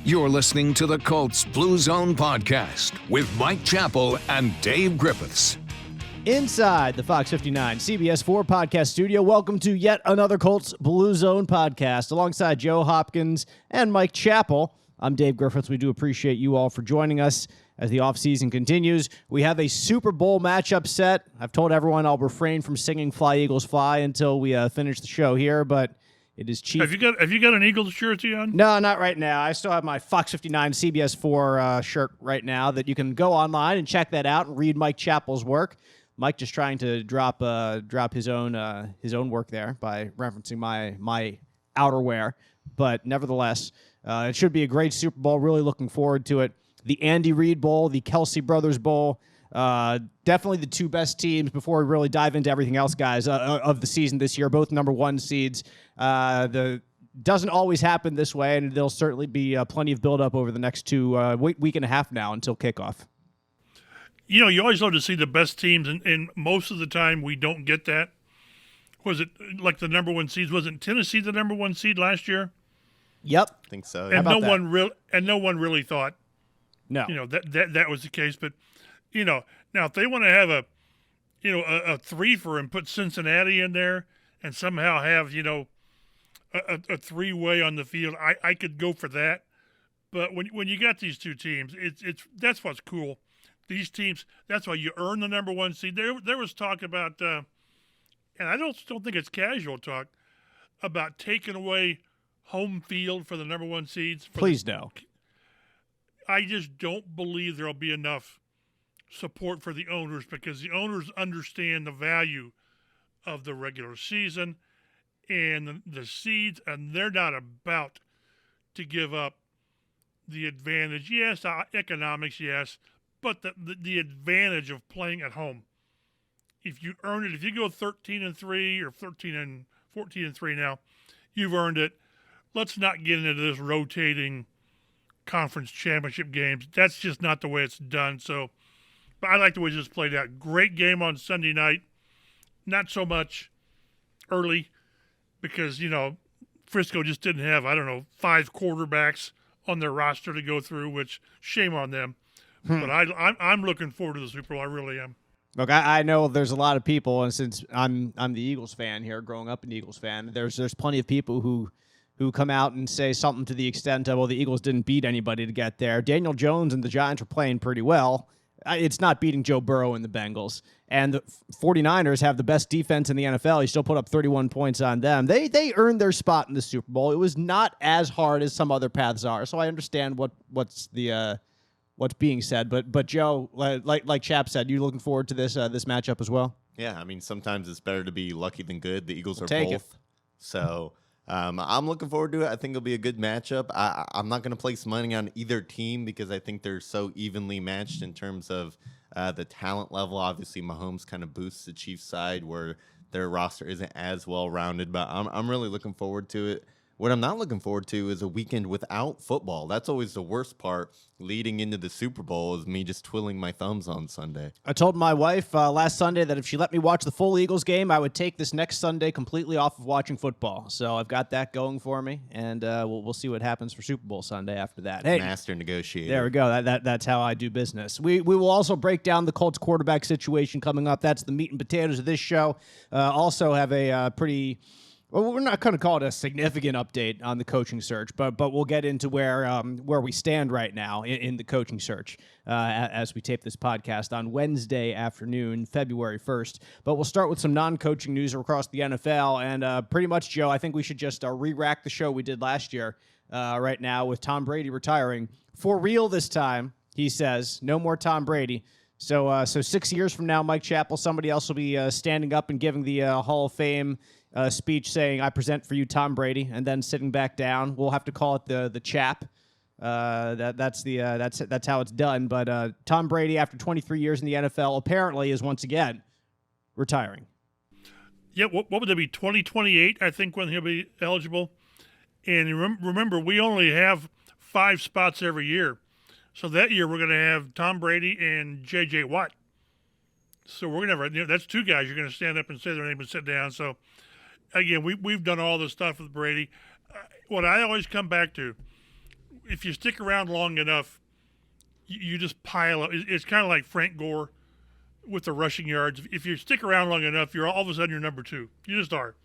You're listening to the Colts Blue Zone Podcast with Mike Chappell and Dave Griffiths. Inside the Fox 59 CBS 4 podcast studio, welcome to yet another Colts Blue Zone podcast alongside Joe Hopkins and Mike Chappell. I'm Dave Griffiths. We do appreciate you all for joining us as the offseason continues. We have a Super Bowl matchup set. I've told everyone I'll refrain from singing Fly, Eagles, Fly until we finish the show here, but it is cheap. Have you got an Eagles jersey on? No, not right now. I still have my Fox 59 CBS 4 shirt right now that you can go online and check that out and read Mike Chappell's work. Mike just trying to drop his own work there by referencing my outerwear, but nevertheless, it should be a great Super Bowl. Really looking forward to it. The Andy Reid Bowl, the Kelsey Brothers Bowl, definitely the two best teams before we really dive into everything else, guys, of the season this year. Both number one seeds. Doesn't always happen this way, and there'll certainly be plenty of build-up over the next week and a half now until kickoff. You know, you always love to see the best teams, and most of the time we don't get that. Was it like the number one seeds? Wasn't Tennessee the number one seed last year? Yep, I think so. And no one really thought, no, that was the case. But now if they want to have a three-fer and put Cincinnati in there and somehow have a three-way on the field, I could go for that. But when you got these two teams, that's what's cool. These teams, that's why you earn the number one seed. There was talk about, and I don't think it's casual talk, about taking away home field for the number one seeds. Please no. I just don't believe there'll be enough support for the owners because the owners understand the value of the regular season and the seeds, and they're not about to give up the advantage. Yes, economics, yes, but the advantage of playing at home. If you earn it, if you go 13-3 or 14-3 now, you've earned it. Let's not get into this rotating conference championship games. That's just not the way it's done. So, but I like the way this played out. Great game on Sunday night. Not so much early because, Frisco just didn't have, 5 quarterbacks on their roster to go through, which shame on them. But I'm looking forward to the Super Bowl. I really am. Look, I know there's a lot of people, and since I'm the Eagles fan here, growing up an Eagles fan, there's plenty of people who come out and say something to the extent of, well, the Eagles didn't beat anybody to get there. Daniel Jones and the Giants are playing pretty well. It's not beating Joe Burrow and the Bengals. And the 49ers have the best defense in the NFL. He still put up 31 points on them. They earned their spot in the Super Bowl. It was not as hard as some other paths are. So I understand what's being said. But Joe, like Chap said, you looking forward to this matchup as well? Yeah, I mean, sometimes it's better to be lucky than good. The Eagles are take both. So I'm looking forward to it. I think it'll be a good matchup. I'm not going to place money on either team because I think they're so evenly matched in terms of the talent level. Obviously, Mahomes kind of boosts the Chiefs' side where their roster isn't as well-rounded, but I'm really looking forward to it. What I'm not looking forward to is a weekend without football. That's always the worst part leading into the Super Bowl is me just twiddling my thumbs on Sunday. I told my wife last Sunday that if she let me watch the full Eagles game, I would take this next Sunday completely off of watching football. So I've got that going for me, and we'll see what happens for Super Bowl Sunday after that. Hey, master negotiator. There we go. That's how I do business. We will also break down the Colts quarterback situation coming up. That's the meat and potatoes of this show. Also have a pretty... Well, we're not going to call it a significant update on the coaching search, but we'll get into where we stand right now in the coaching search as we tape this podcast on Wednesday afternoon, February 1st. But we'll start with some non-coaching news across the NFL, and pretty much, Joe, I think we should just re-rack the show we did last year right now with Tom Brady retiring. For real this time, he says. No more Tom Brady. So 6 years from now, Mike Chappell, somebody else will be standing up and giving the Hall of Fame speech saying, "I present for you Tom Brady," and then sitting back down. We'll have to call it the chap. That's how it's done. But Tom Brady, after 23 years in the NFL, apparently is once again retiring. Yeah, what would that be? 2028, I think, when he'll be eligible. And remember, we only have 5 spots every year. So that year we're going to have Tom Brady and J.J. Watt. So we're going to have, that's 2 guys. You're going to stand up and say their name and sit down. So, again, we've done all this stuff with Brady. What I always come back to, if you stick around long enough, you just pile up. It's kind of like Frank Gore with the rushing yards. If you stick around long enough, you're all of a sudden you're number 2. You just are.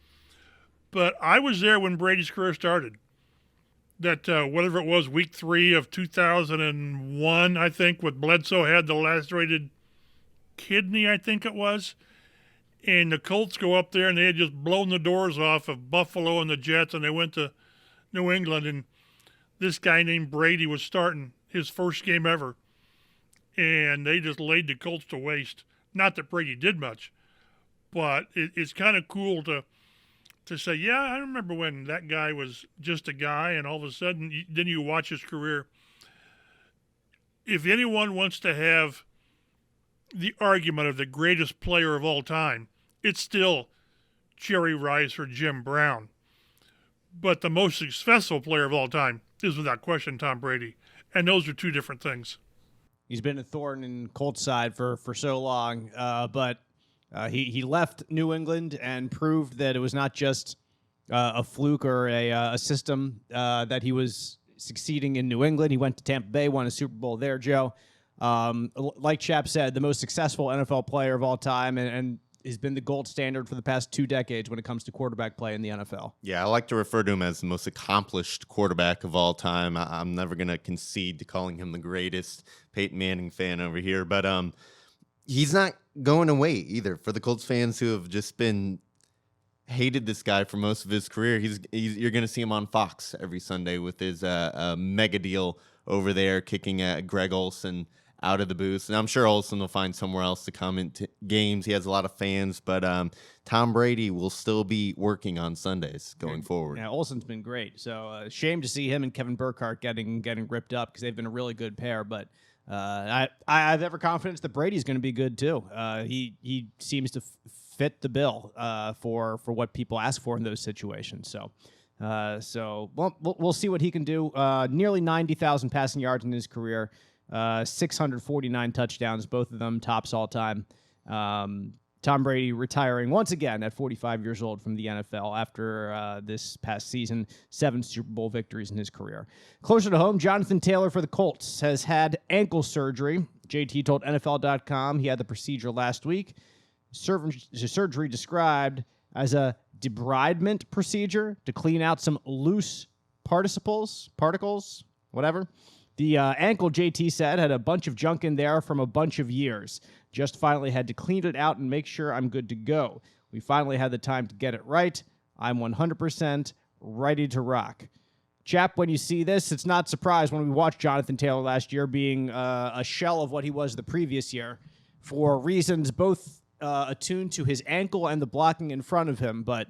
But I was there when Brady's career started. That whatever it was, week 3 of 2001, I think, with Bledsoe had the lacerated kidney, I think it was. And the Colts go up there and they had just blown the doors off of Buffalo and the Jets, and they went to New England, and this guy named Brady was starting his first game ever. And they just laid the Colts to waste. Not that Brady did much, but it's kind of cool to say, yeah, I remember when that guy was just a guy, and all of a sudden, then you watch his career. If anyone wants to have the argument of the greatest player of all time, it's still Jerry Rice or Jim Brown. But the most successful player of all time is without question Tom Brady. And those are two different things. He's been a thorn in Colts side for so long, but he left New England and proved that it was not just a fluke or a system that he was succeeding in New England. He went to Tampa Bay, won a Super Bowl there, Joe. Like Chap said, the most successful NFL player of all time, and has been the gold standard for the past 2 decades when it comes to quarterback play in the NFL. Yeah, I like to refer to him as the most accomplished quarterback of all time. I'm never going to concede to calling him the greatest Peyton Manning fan over here, but he's not going away either. For the Colts fans who have just been hated this guy for most of his career, you're going to see him on Fox every Sunday with his mega deal over there, kicking Greg Olsen out of the booth. And I'm sure Olsen will find somewhere else to come into games. He has a lot of fans, but Tom Brady will still be working on Sundays going forward. Yeah, Olsen's been great. So shame to see him and Kevin Burkhardt getting ripped up because they've been a really good pair. But I have every confidence that Brady's going to be good too. He seems to fit the bill for what people ask for in those situations. So we'll see what he can do. Nearly 90,000 passing yards in his career. 649 touchdowns, both of them tops all time. Tom Brady retiring once again at 45 years old from the NFL after this past season, 7 Super Bowl victories in his career. Closer to home, Jonathan Taylor for the Colts has had ankle surgery. JT told NFL.com he had the procedure last week. Surgery described as a debridement procedure to clean out some loose particles, whatever. The ankle, JT said, had a bunch of junk in there from a bunch of years. Just finally had to clean it out and make sure I'm good to go. We finally had the time to get it right. I'm 100% ready to rock. Chap, when you see this, it's not surprised when we watched Jonathan Taylor last year being a shell of what he was the previous year for reasons both attuned to his ankle and the blocking in front of him, but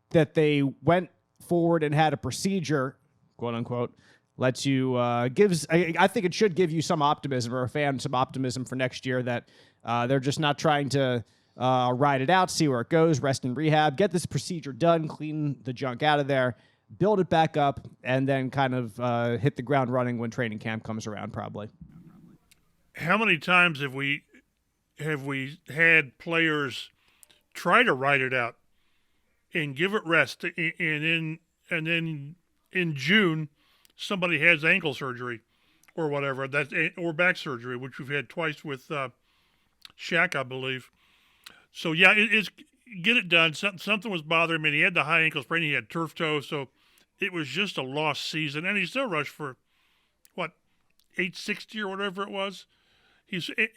that they went forward and had a procedure, quote unquote, lets you gives. I think it should give you some optimism, or a fan some optimism for next year that they're just not trying to ride it out, see where it goes, rest in rehab, get this procedure done, clean the junk out of there, build it back up, and then kind of hit the ground running when training camp comes around. Probably. How many times have we had players try to ride it out and give it rest, and then in June, somebody has ankle surgery or whatever, or back surgery, which we've had twice with Shaq, I believe. So, yeah, it's get it done. Something was bothering him. He had the high ankle sprain. He had turf toe. So it was just a lost season. And he still rushed for, 860 or whatever it was.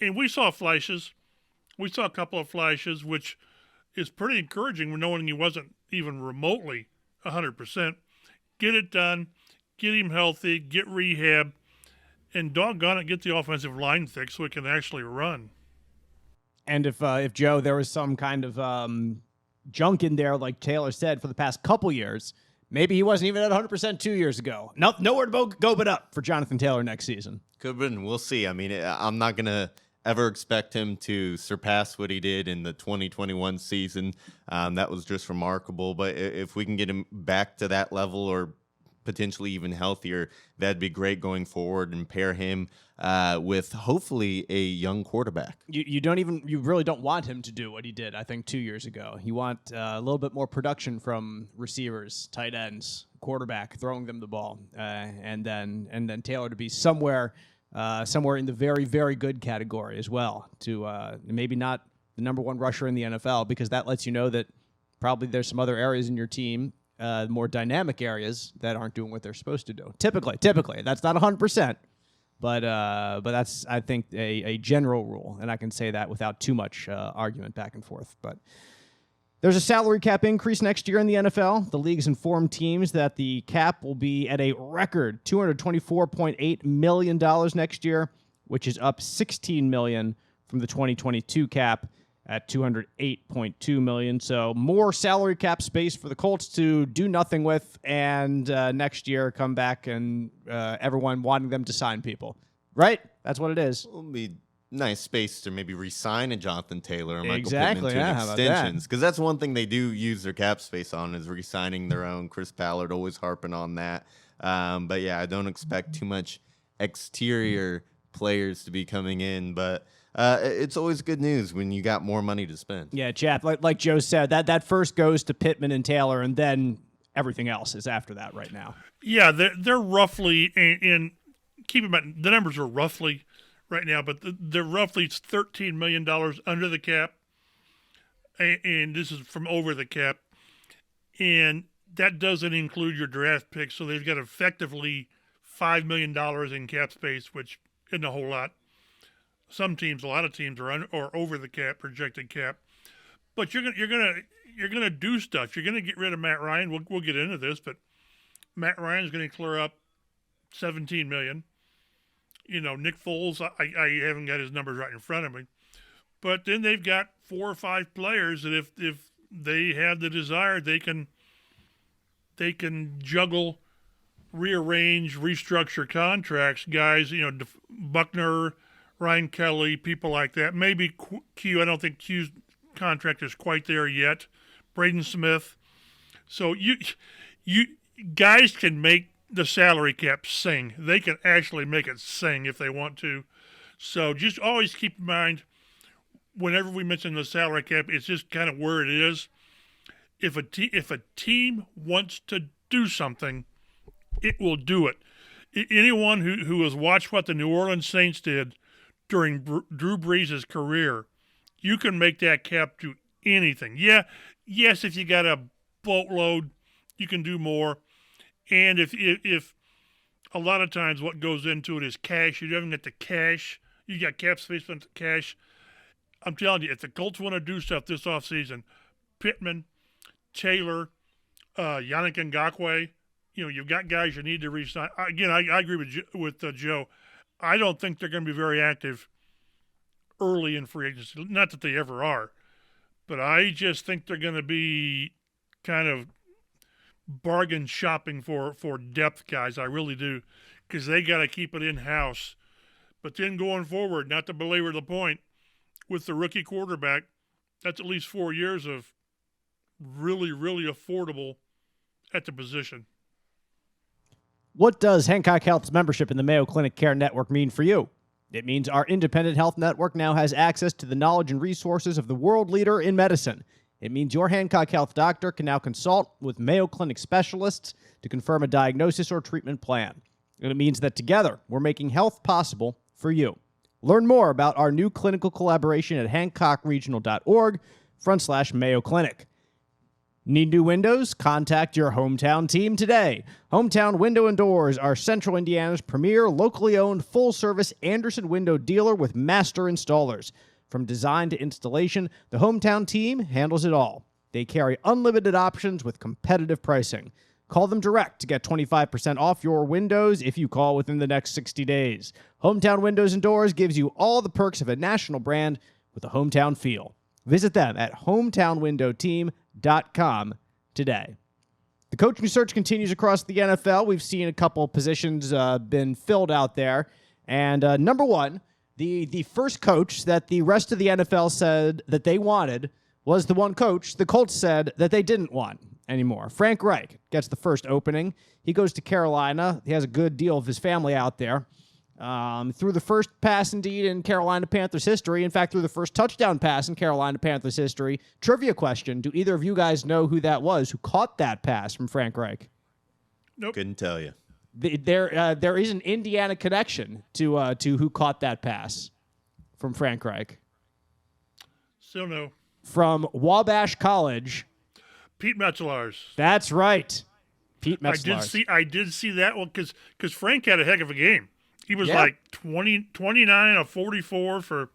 And we saw flashes. We saw a couple of flashes, which is pretty encouraging knowing he wasn't even remotely 100%. Get it done, get him healthy, get rehab, and doggone it, get the offensive line fixed so it can actually run. And if Joe, there was some kind of junk in there, like Taylor said, for the past couple years, maybe he wasn't even at 100% 2 years ago. Nowhere to go but up for Jonathan Taylor next season. Could have been. We'll see. I mean, I'm not going to ever expect him to surpass what he did in the 2021 season. That was just remarkable. But if we can get him back to that level or potentially even healthier, that'd be great going forward, and pair him with hopefully a young quarterback. You really don't want him to do what he did, I think, 2 years ago. You want a little bit more production from receivers, tight ends, quarterback, throwing them the ball, and then Taylor to be somewhere in the very, very good category as well, to maybe not the number one rusher in the NFL, because that lets you know that probably there's some other areas in your team, more dynamic areas, that aren't doing what they're supposed to do. Typically, that's not 100%, but that's, I think, a general rule, and I can say that without too much argument back and forth. But there's a salary cap increase next year in the NFL. The league's informed teams that the cap will be at a record $224.8 million next year, which is up $16 million from the 2022 cap at $208.2 million. So more salary cap space for the Colts to do nothing with, and next year come back and everyone wanting them to sign people. Right? That's what it is. It'll be nice space to maybe re-sign a Jonathan Taylor or Michael Exactly, Pittman to yeah, extensions, because that's one thing they do use their cap space on, is re-signing their own. Chris Ballard always harping on that. But yeah, I don't expect too much exterior players to be coming in, but it's always good news when you got more money to spend. Yeah, Chap, like Joe said, that first goes to Pittman and Taylor, and then everything else is after that right now. Yeah, they're roughly, and keep in mind, the numbers are roughly right now, but they're roughly $13 million under the cap, and this is from over the cap, and that doesn't include your draft picks, so they've got effectively $5 million in cap space, which isn't a whole lot. Some teams, a lot of teams are over the cap, projected cap, but you're gonna do stuff. You're gonna get rid of Matt Ryan. We'll get into this, but Matt Ryan's going to clear up $17 million. You know, Nick Foles, I haven't got his numbers right in front of me, but then they've got 4 or 5 players that if they have the desire, they can juggle, rearrange, restructure contracts. Guys, you know, Buckner, Ryan Kelly, people like that. Maybe Q. I don't think Q's contract is quite there yet. Braden Smith. So you guys can make the salary cap sing. They can actually make it sing if they want to. So just always keep in mind, whenever we mention the salary cap, it's just kind of where it is. If a team wants to do something, it will do it. Anyone who has watched what the New Orleans Saints did during Drew Brees' career, you can make that cap do anything. Yeah, yes, if you got a boatload, you can do more. And if a lot of times what goes into it is cash, you haven't got the cash, you got cap space for the cash. I'm telling you, if the Colts want to do stuff this offseason, Pittman, Taylor, Yannick Ngakoue, you know, you've got guys you need to re-sign. Again, I agree with Joe. I don't think they're going to be very active early in free agency. Not that they ever are, but I just think they're going to be kind of bargain shopping for depth guys. I really do, because they got to keep it in-house. But then going forward, not to belabor the point, with the rookie quarterback, that's at least 4 years of really, really affordable at the position. What does Hancock Health's membership in the Mayo Clinic Care Network mean for you? It means our independent health network now has access to the knowledge and resources of the world leader in medicine. It means your Hancock Health doctor can now consult with Mayo Clinic specialists to confirm a diagnosis or treatment plan. And it means that together, we're making health possible for you. Learn more about our new clinical collaboration at hancockregional.org/Mayo Clinic. Need new windows? Contact your hometown team today. Hometown Window and Doors are Central Indiana's premier locally owned full-service Anderson window dealer with master installers. From design to installation, the hometown team handles it all. They carry unlimited options with competitive pricing. Call them direct to get 25% off your windows if you call within the next 60 days. Hometown Windows and Doors gives you all the perks of a national brand with a hometown feel. Visit them at hometownwindowteam.com today. The coaching search continues across the NFL. We've seen a couple positions been filled out there. And number one, the first coach that the rest of the NFL said that they wanted was the one coach the Colts said that they didn't want anymore. Frank Reich gets the first opening. He goes to Carolina. He has a good deal of his family out there. Threw the first pass, indeed, in Carolina Panthers history. In fact, threw the first touchdown pass in Carolina Panthers history. Trivia question. Do either of you guys know who that was who caught that pass from Frank Reich? Nope. Couldn't tell you. There is an Indiana connection to who caught that pass from Frank Reich. Still no. From Wabash College. Pete Metzelaars. That's right. Pete Metzelaars. I did see that one because Frank had a heck of a game. He was Yeah. like 29 of 44 for,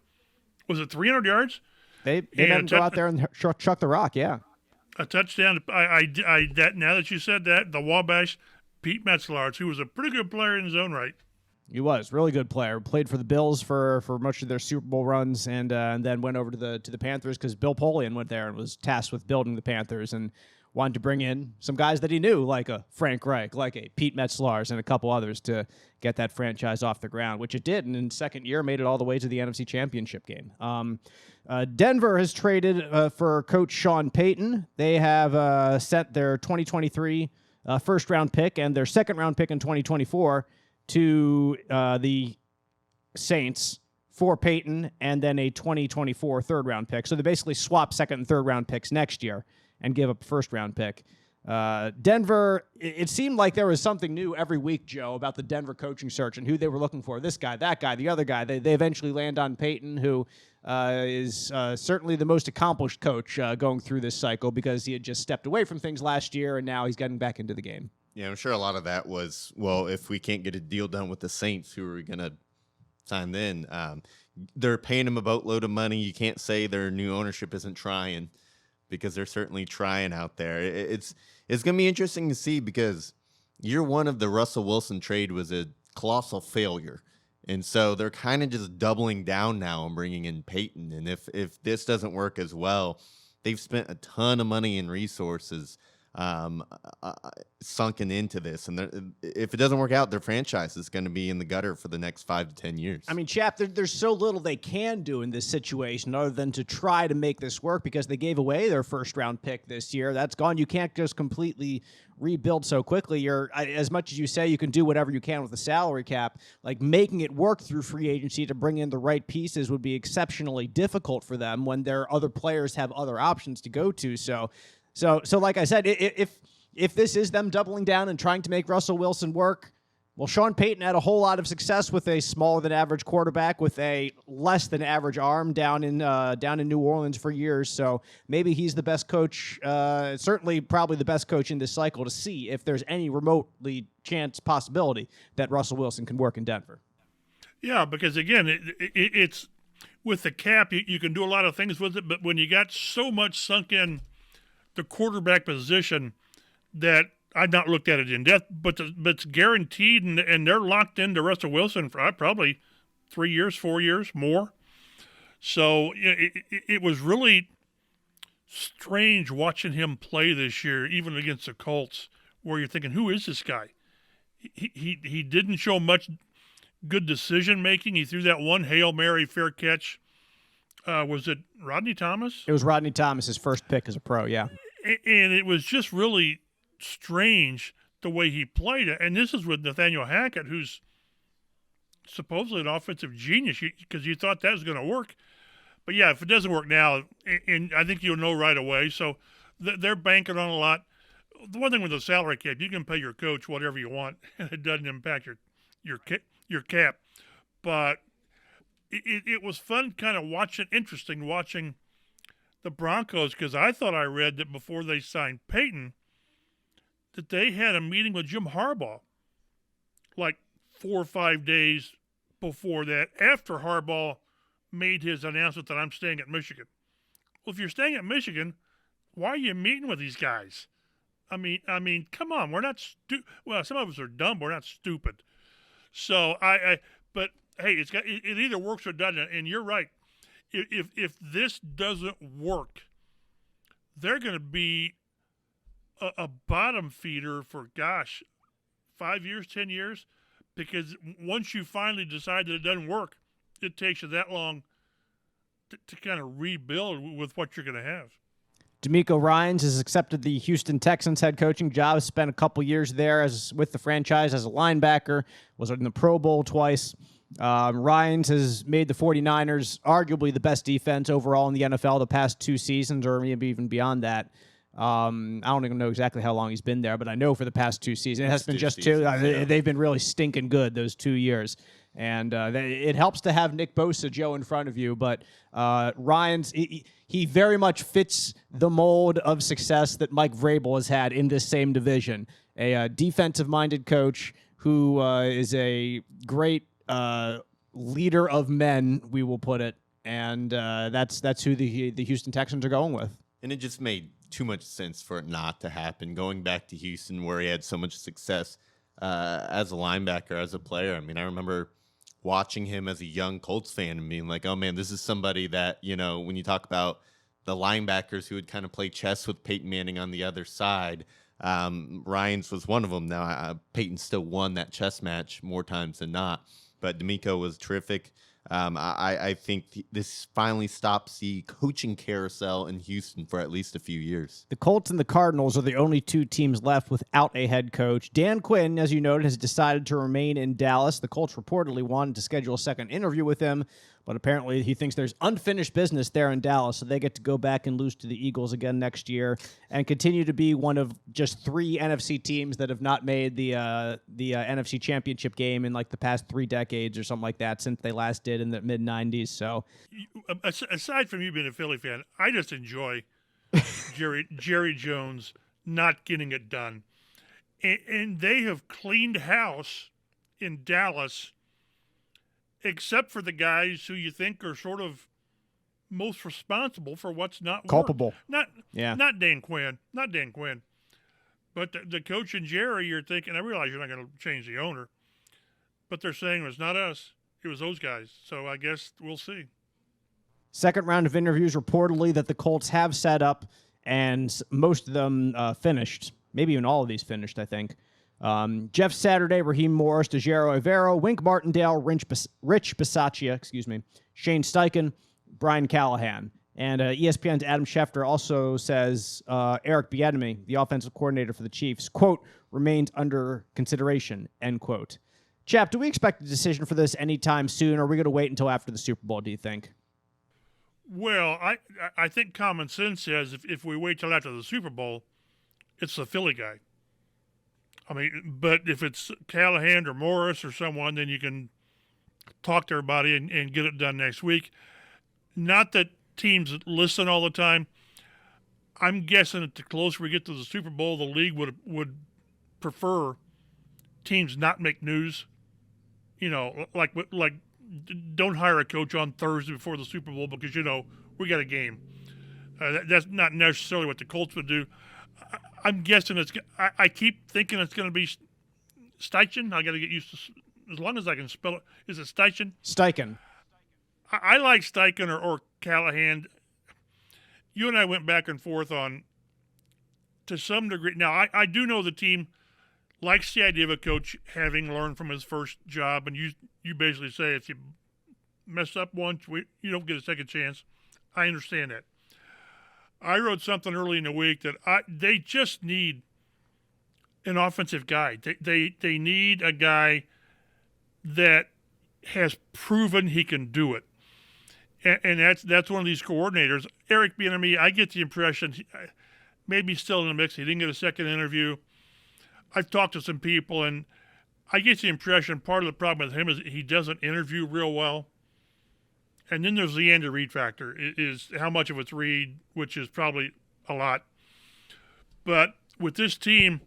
was it 300 yards? They made him go out there and chuck the rock, yeah. A touchdown. That now that you said that, the Wabash, Pete Metzelaars, who was a pretty good player in his own right. He was really good player. Played for the Bills for much of their Super Bowl runs, and then went over to the Panthers because Bill Polian went there and was tasked with building the Panthers and wanted to bring in some guys that he knew, like a Frank Reich, like a Pete Metzelaars, and a couple others to get that franchise off the ground, which it did, and in second year made it all the way to the NFC Championship game. Denver has traded for Coach Sean Payton. They have sent their 2023 first-round pick and their second-round pick in 2024 to the Saints for Payton, and then a 2024 third-round pick. So they basically swap second and third-round picks next year and give up a first-round pick. Denver, it seemed like there was something new every week, Joe, about the Denver coaching search and who they were looking for. This guy, that guy, the other guy. They eventually land on Payton, who is certainly the most accomplished coach going through this cycle because he had just stepped away from things last year, and now he's getting back into the game. Yeah, I'm sure a lot of that was, well, if we can't get a deal done with the Saints, who are we going to sign then? They're paying him a boatload of money. You can't say their new ownership isn't trying, because they're certainly trying out there. It's going to be interesting to see, because year one of the Russell Wilson trade was a colossal failure. And so they're kind of just doubling down now and bringing in Peyton. And if this doesn't work as well, they've spent a ton of money and resources sunken into this, and if it doesn't work out, their franchise is going to be in the gutter for the next 5 to 10 years. I mean, Chap, there's so little they can do in this situation other than to try to make this work, because they gave away their first-round pick this year. That's gone. You can't just completely rebuild so quickly. As much as you say you can do whatever you can with the salary cap, like making it work through free agency to bring in the right pieces would be exceptionally difficult for them when their other players have other options to go to. So like I said, if this is them doubling down and trying to make Russell Wilson work, well, Sean Payton had a whole lot of success with a smaller than average quarterback with a less than average arm down in New Orleans for years. So maybe he's the best coach, certainly probably the best coach in this cycle, to see if there's any remotely possibility that Russell Wilson can work in Denver. Yeah, because again, it's with the cap, you can do a lot of things with it, but when you got so much sunk in the quarterback position that I've not looked at it in depth, but it's guaranteed, and they're locked into Russell Wilson for probably 3 years, 4 years, more. So it was really strange watching him play this year, even against the Colts, where you're thinking, who is this guy? He didn't show much good decision-making. He threw that one Hail Mary fair catch. Was it Rodney Thomas? It was Rodney Thomas, his first pick as a pro, yeah. And it was just really strange the way he played it. And this is with Nathaniel Hackett, who's supposedly an offensive genius, because you thought that was going to work. But, yeah, if it doesn't work now, and I think you'll know right away. So they're banking on a lot. The one thing with the salary cap, you can pay your coach whatever you want, and it doesn't impact your cap. But it was fun kind of interesting watching the Broncos, because I thought I read that before they signed Peyton, that they had a meeting with Jim Harbaugh like 4 or 5 days before that, after Harbaugh made his announcement that I'm staying at Michigan. Well, if you're staying at Michigan, why are you meeting with these guys? I mean, come on, we're not well, some of us are dumb, but we're not stupid. So but hey, it either works or doesn't, and you're right. If this doesn't work, they're going to be a bottom feeder for, 5 years, 10 years, because once you finally decide that it doesn't work, it takes you that long to kind of rebuild with what you're going to have. D'Amico Ryans has accepted the Houston Texans head coaching job. Spent a couple years there with the franchise as a linebacker. Was in the Pro Bowl twice. Ryans has made the 49ers arguably the best defense overall in the NFL the past 2 seasons, or maybe even beyond that. I don't even know exactly how long he's been there, but I know for the past 2 seasons, it has been just 2. They've been really stinking good those 2 years. And it helps to have Nick Bosa, Joe, in front of you. But Ryans, he very much fits the mold of success that Mike Vrabel has had in this same division. A defensive-minded coach who is a great leader of men, we will put it. And that's who the Houston Texans are going with. And it just made too much sense for it not to happen. Going back to Houston, where he had so much success as a linebacker, as a player. I mean, I remember watching him as a young Colts fan and being like, oh, man, this is somebody that, when you talk about the linebackers who would kind of play chess with Peyton Manning on the other side, Ryans was one of them. Now, Peyton still won that chess match more times than not, but D'Amico was terrific. I think this finally stops the coaching carousel in Houston for at least a few years. The Colts and the Cardinals are the only 2 teams left without a head coach. Dan Quinn, as you noted, has decided to remain in Dallas. The Colts reportedly wanted to schedule a second interview with him, but apparently he thinks there's unfinished business there in Dallas, so they get to go back and lose to the Eagles again next year and continue to be one of just 3 NFC teams that have not made the NFC Championship game in like the past 3 decades or something like that since they last did in the mid-'90s. So, aside from you being a Philly fan, I just enjoy Jerry Jones not getting it done. And they have cleaned house in Dallas, except for the guys who you think are sort of most responsible for what's not culpable. Not Dan Quinn. But the coach and Jerry, you're thinking, I realize you're not going to change the owner, but they're saying it was not us. It was those guys. So I guess we'll see. Second round of interviews reportedly that the Colts have set up, and most of them finished. Maybe even all of these finished, I think. Jeff Saturday, Raheem Morris, DeJaro Evero, Wink Martindale, Rich Bisaccia, Shane Steichen, Brian Callahan. And ESPN's Adam Schefter also says Eric Bieniemy, the offensive coordinator for the Chiefs, quote, remains under consideration, end quote. Chap, do we expect a decision for this anytime soon, or are we going to wait until after the Super Bowl, do you think? Well, I think common sense says if we wait till after the Super Bowl, it's the Philly guy. I mean, but if it's Callahan or Morris or someone, then you can talk to everybody and get it done next week. Not that teams listen all the time. I'm guessing that the closer we get to the Super Bowl, the league would prefer teams not make news. Like don't hire a coach on Thursday before the Super Bowl because, we got a game. That's not necessarily what the Colts would do. I'm guessing I keep thinking it's going to be Steichen. I got to get used to, as long as I can spell it. Is it Steichen? Steichen. I like Steichen or Callahan. You and I went back and forth on, to some degree. Now, I do know the team likes the idea of a coach having learned from his first job, and you basically say if you mess up once, you don't get a second chance. I understand that. I wrote something early in the week that they just need an offensive guy. They need a guy that has proven he can do it, and that's one of these coordinators. Eric Bieniemy, I get the impression maybe still in the mix. He didn't get a second interview. I've talked to some people, and I get the impression part of the problem with him is he doesn't interview real well. And then there's the Andy Reid factor, is how much of it's Reid, which is probably a lot. But with this team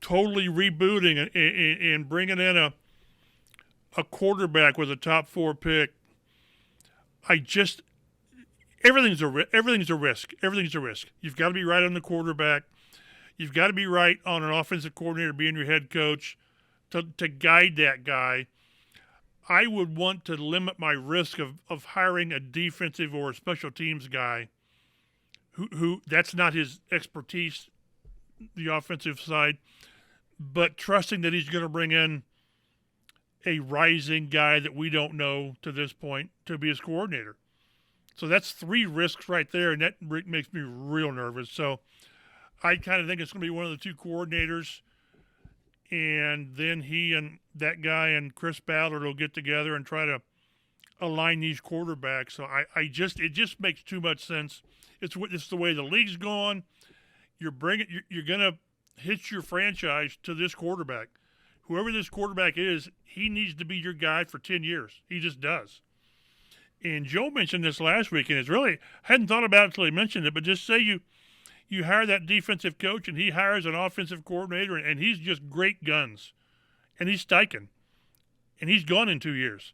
totally rebooting and bringing in a quarterback with a top 4 pick, everything's a risk. Everything's a risk. You've got to be right on the quarterback. You've got to be right on an offensive coordinator being your head coach to guide that guy. I would want to limit my risk of hiring a defensive or a special teams guy who that's not his expertise, the offensive side, but trusting that he's going to bring in a rising guy that we don't know to this point to be his coordinator. So that's 3 risks right there, and that makes me real nervous. So I kind of think it's going to be one of the 2 coordinators, and then he and that guy and Chris Ballard will get together and try to align these quarterbacks. So it just makes too much sense. It's the way the league's going. You're going to hitch your franchise to this quarterback. Whoever this quarterback is, he needs to be your guy for 10 years. He just does. And Joe mentioned this last week, and I hadn't thought about it until he mentioned it, but just say you hire that defensive coach and he hires an offensive coordinator, and he's just great guns. And he's Steichen. And he's gone in 2 years.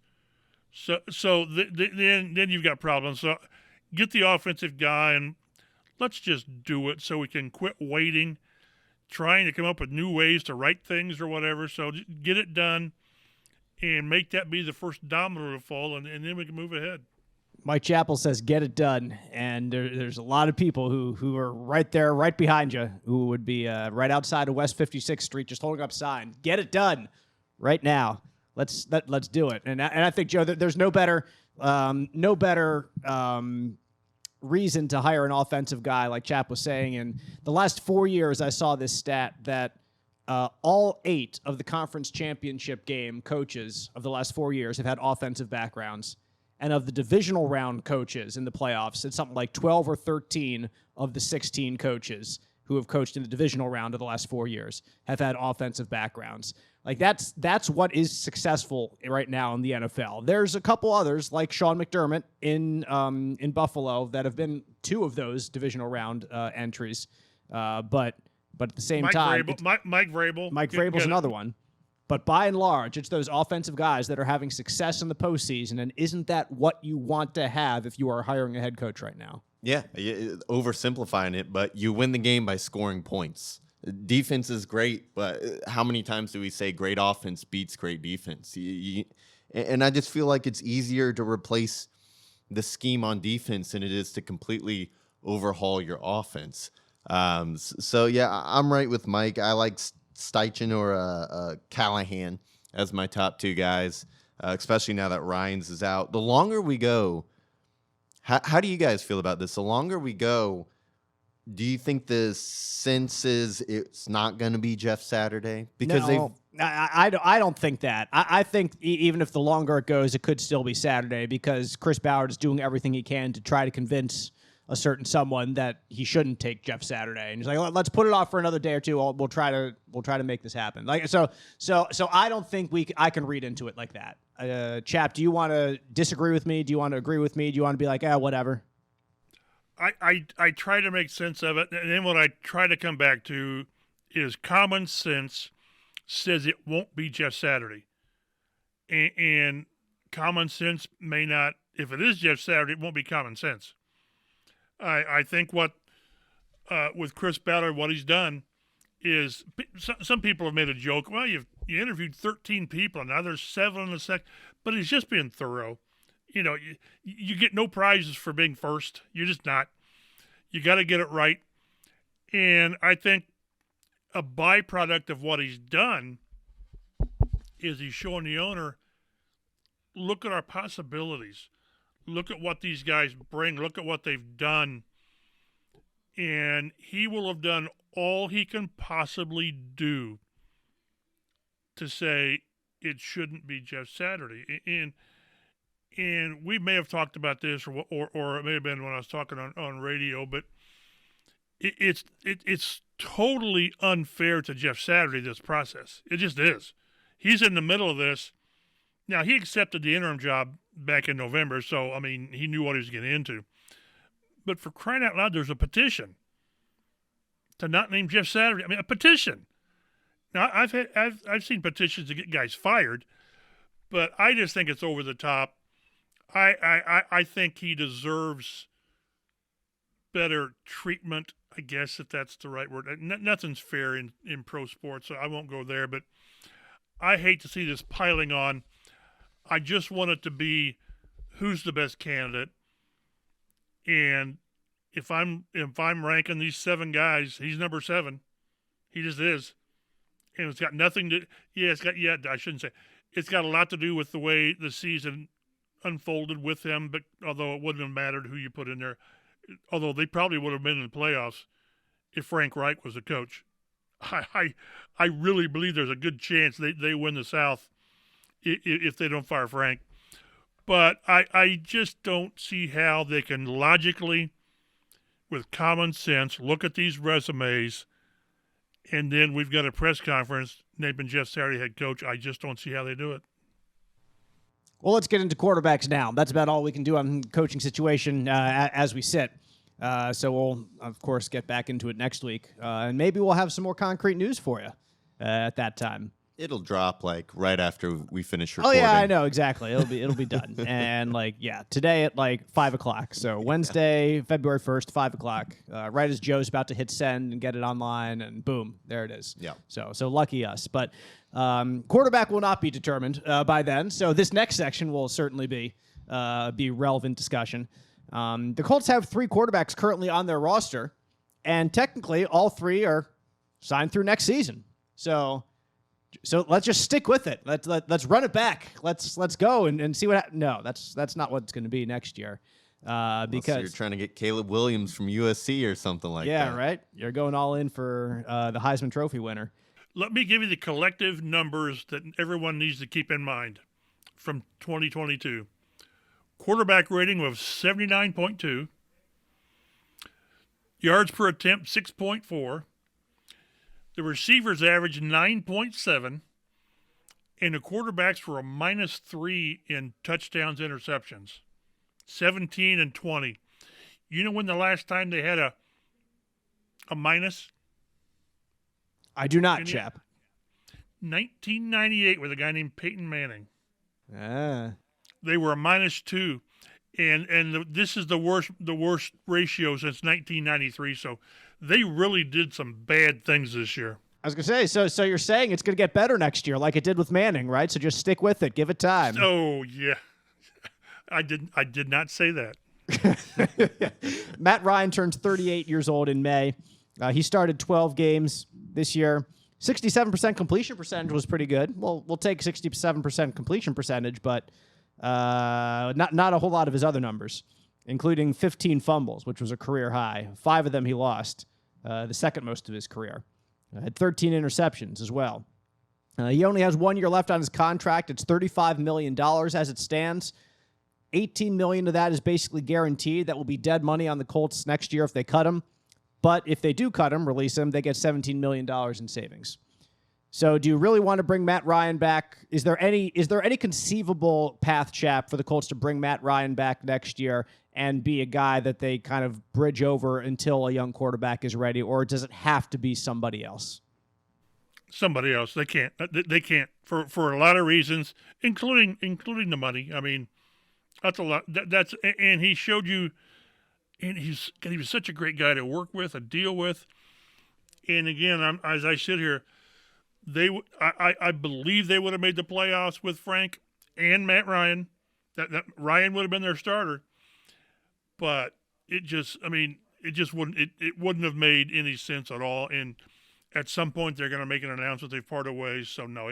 So then you've got problems. So get the offensive guy and let's just do it so we can quit waiting, trying to come up with new ways to write things or whatever. So just get it done and make that be the first domino to fall, and then we can move ahead. Mike Chappell says, get it done. And there's a lot of people who are right there, right behind you, who would be right outside of West 56th Street just holding up sign. Get it done right now. Let's do it. And I think, Joe, there's no better reason to hire an offensive guy, like Chap was saying. In the last 4 years, I saw this stat that all 8 of the conference championship game coaches of the last 4 years have had offensive backgrounds. And of the divisional round coaches in the playoffs, it's something like 12 or 13 of the 16 coaches who have coached in the divisional round of the last 4 years have had offensive backgrounds. Like that's what is successful right now in the NFL. There's a couple others like Sean McDermott in Buffalo that have been 2 of those divisional round entries, but at the same time, Mike Vrabel. Mike Vrabel's another one. But by and large, it's those offensive guys that are having success in the postseason, and isn't that what you want to have if you are hiring a head coach right now? Yeah, oversimplifying it, but you win the game by scoring points. Defense is great, but how many times do we say great offense beats great defense? And I just feel like it's easier to replace the scheme on defense than it is to completely overhaul your offense. So, yeah, I'm right with Mike. I like Steichen or Callahan as my top 2 guys, especially now that Ryans is out. The longer we go, how do you guys feel about this? The longer we go, do you think the sense is it's not going to be Jeff Saturday? Because no, I don't think that. I think even if the longer it goes, it could still be Saturday because Chris Ballard is doing everything he can to try to convince a certain someone that he shouldn't take Jeff Saturday, and he's like, let's put it off for another day or two. We'll try to make this happen. Like so I don't think I can read into it like that. Chap, do you want to disagree with me? Do you want to agree with me? Do you want to be like, whatever? I try to make sense of it, and then what I try to come back to is common sense says it won't be Jeff Saturday, and common sense may not. If it is Jeff Saturday, it won't be common sense. I think what with Chris Ballard, what he's done is some people have made a joke. Well, you interviewed 13 people, and now there's 7 in the second, but he's just being thorough. You know, you get no prizes for being first. You're just not. You got to get it right. And I think a byproduct of what he's done is he's showing the owner, look at our possibilities. Look at what these guys bring. Look at what they've done. And he will have done all he can possibly do to say it shouldn't be Jeff Saturday. And we may have talked about this, or it may have been when I was talking on radio, but it's totally unfair to Jeff Saturday, this process. It just is. He's in the middle of this. Now, he accepted the interim job back in November, so, I mean, he knew what he was getting into. But for crying out loud, there's a petition to not name Jeff Saturday. I mean, a petition. Now, I've seen petitions to get guys fired, but I just think it's over the top. I think he deserves better treatment, I guess, if that's the right word. Nothing's fair in pro sports, so I won't go there, but I hate to see this piling on. I just want it to be who's the best candidate. And if I'm ranking these 7 guys, he's number 7. He just is. And it's got nothing to I shouldn't say. It's got a lot to do with the way the season unfolded with them, but although it wouldn't have mattered who you put in there, although they probably would have been in the playoffs if Frank Reich was the coach. I really believe there's a good chance they win the South if they don't fire Frank. But I just don't see how they can logically, with common sense, look at these resumes, and then we've got a press conference naming Jeff Saturday head coach. I just don't see how they do it. Well, let's get into quarterbacks now. That's about all we can do on the coaching situation as we sit. So we'll, of course, get back into it next week. And maybe we'll have some more concrete news for you at that time. It'll drop like right after we finish Oh recording. yeah, I know exactly. It'll be done. And today at 5:00. So Wednesday, February 1st, 5:00. Right as Joe's about to hit send and get it online, and boom, there it is. Yeah. So lucky us. But quarterback will not be determined by then. So this next section will certainly be relevant discussion. The Colts have 3 quarterbacks currently on their roster, and technically all 3 are signed through next season. So let's just stick with it. Let's run it back. Let's go and see what happens. No, that's not what it's going to be next year. Because you're trying to get Caleb Williams from USC or something like that. Yeah, right. You're going all in for the Heisman Trophy winner. Let me give you the collective numbers that everyone needs to keep in mind from 2022. Quarterback rating of 79.2. Yards per attempt, 6.4. The receivers averaged 9.7. And the quarterbacks were a -3 in touchdowns, interceptions. 17 and 20. You know when the last time they had a minus? I do not, Chap. 1998 with a guy named Peyton Manning. Ah. They were a -2, and this is the worst ratio since 1993. So they really did some bad things this year. I was gonna say, so you're saying it's gonna get better next year, like it did with Manning, right? So just stick with it, give it time. Oh yeah, I did not say that. Matt Ryan turns 38 years old in May. He started 12 games this year. 67% completion percentage was pretty good. Well, we'll take 67% completion percentage, but not a whole lot of his other numbers, including 15 fumbles, which was a career high. 5 of them he lost, the second most of his career. Had 13 interceptions as well. He only has 1 year left on his contract. It's $35 million as it stands. $18 million of that is basically guaranteed. That will be dead money on the Colts next year if they cut him. But if they do cut him, release him, they get $17 million in savings. So do you really want to bring Matt Ryan back? Is there any conceivable path, Chap, for the Colts to bring Matt Ryan back next year and be a guy that they kind of bridge over until a young quarterback is ready, or does it have to be somebody else? Somebody else. They can't. They can't for a lot of reasons, including the money. I mean, that's a lot. And he showed you, and he was such a great guy to work with, to deal with. And again, as I sit here, I believe they would have made the playoffs with Frank and Matt Ryan. That Ryan would have been their starter, but it just wouldn't have made any sense at all. And at some point, they're going to make an announcement they've parted ways. So no,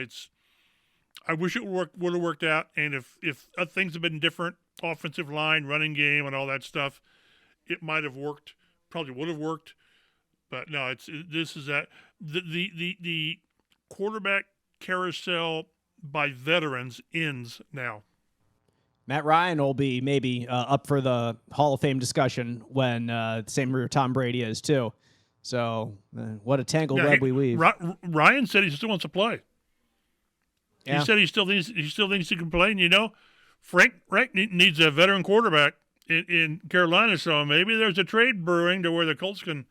I wish it would have worked out. And if things had been different, offensive line, running game, and all that stuff, it might have worked. Probably would have worked. But no, the quarterback carousel by veterans ends now. Matt Ryan will be maybe up for the Hall of Fame discussion when same year Tom Brady is too. So what a tangled web we weave. Ryan said he still wants to play. Yeah. He said he still thinks he can play. And, Frank needs a veteran quarterback in Carolina. So maybe there's a trade brewing to where the Colts can.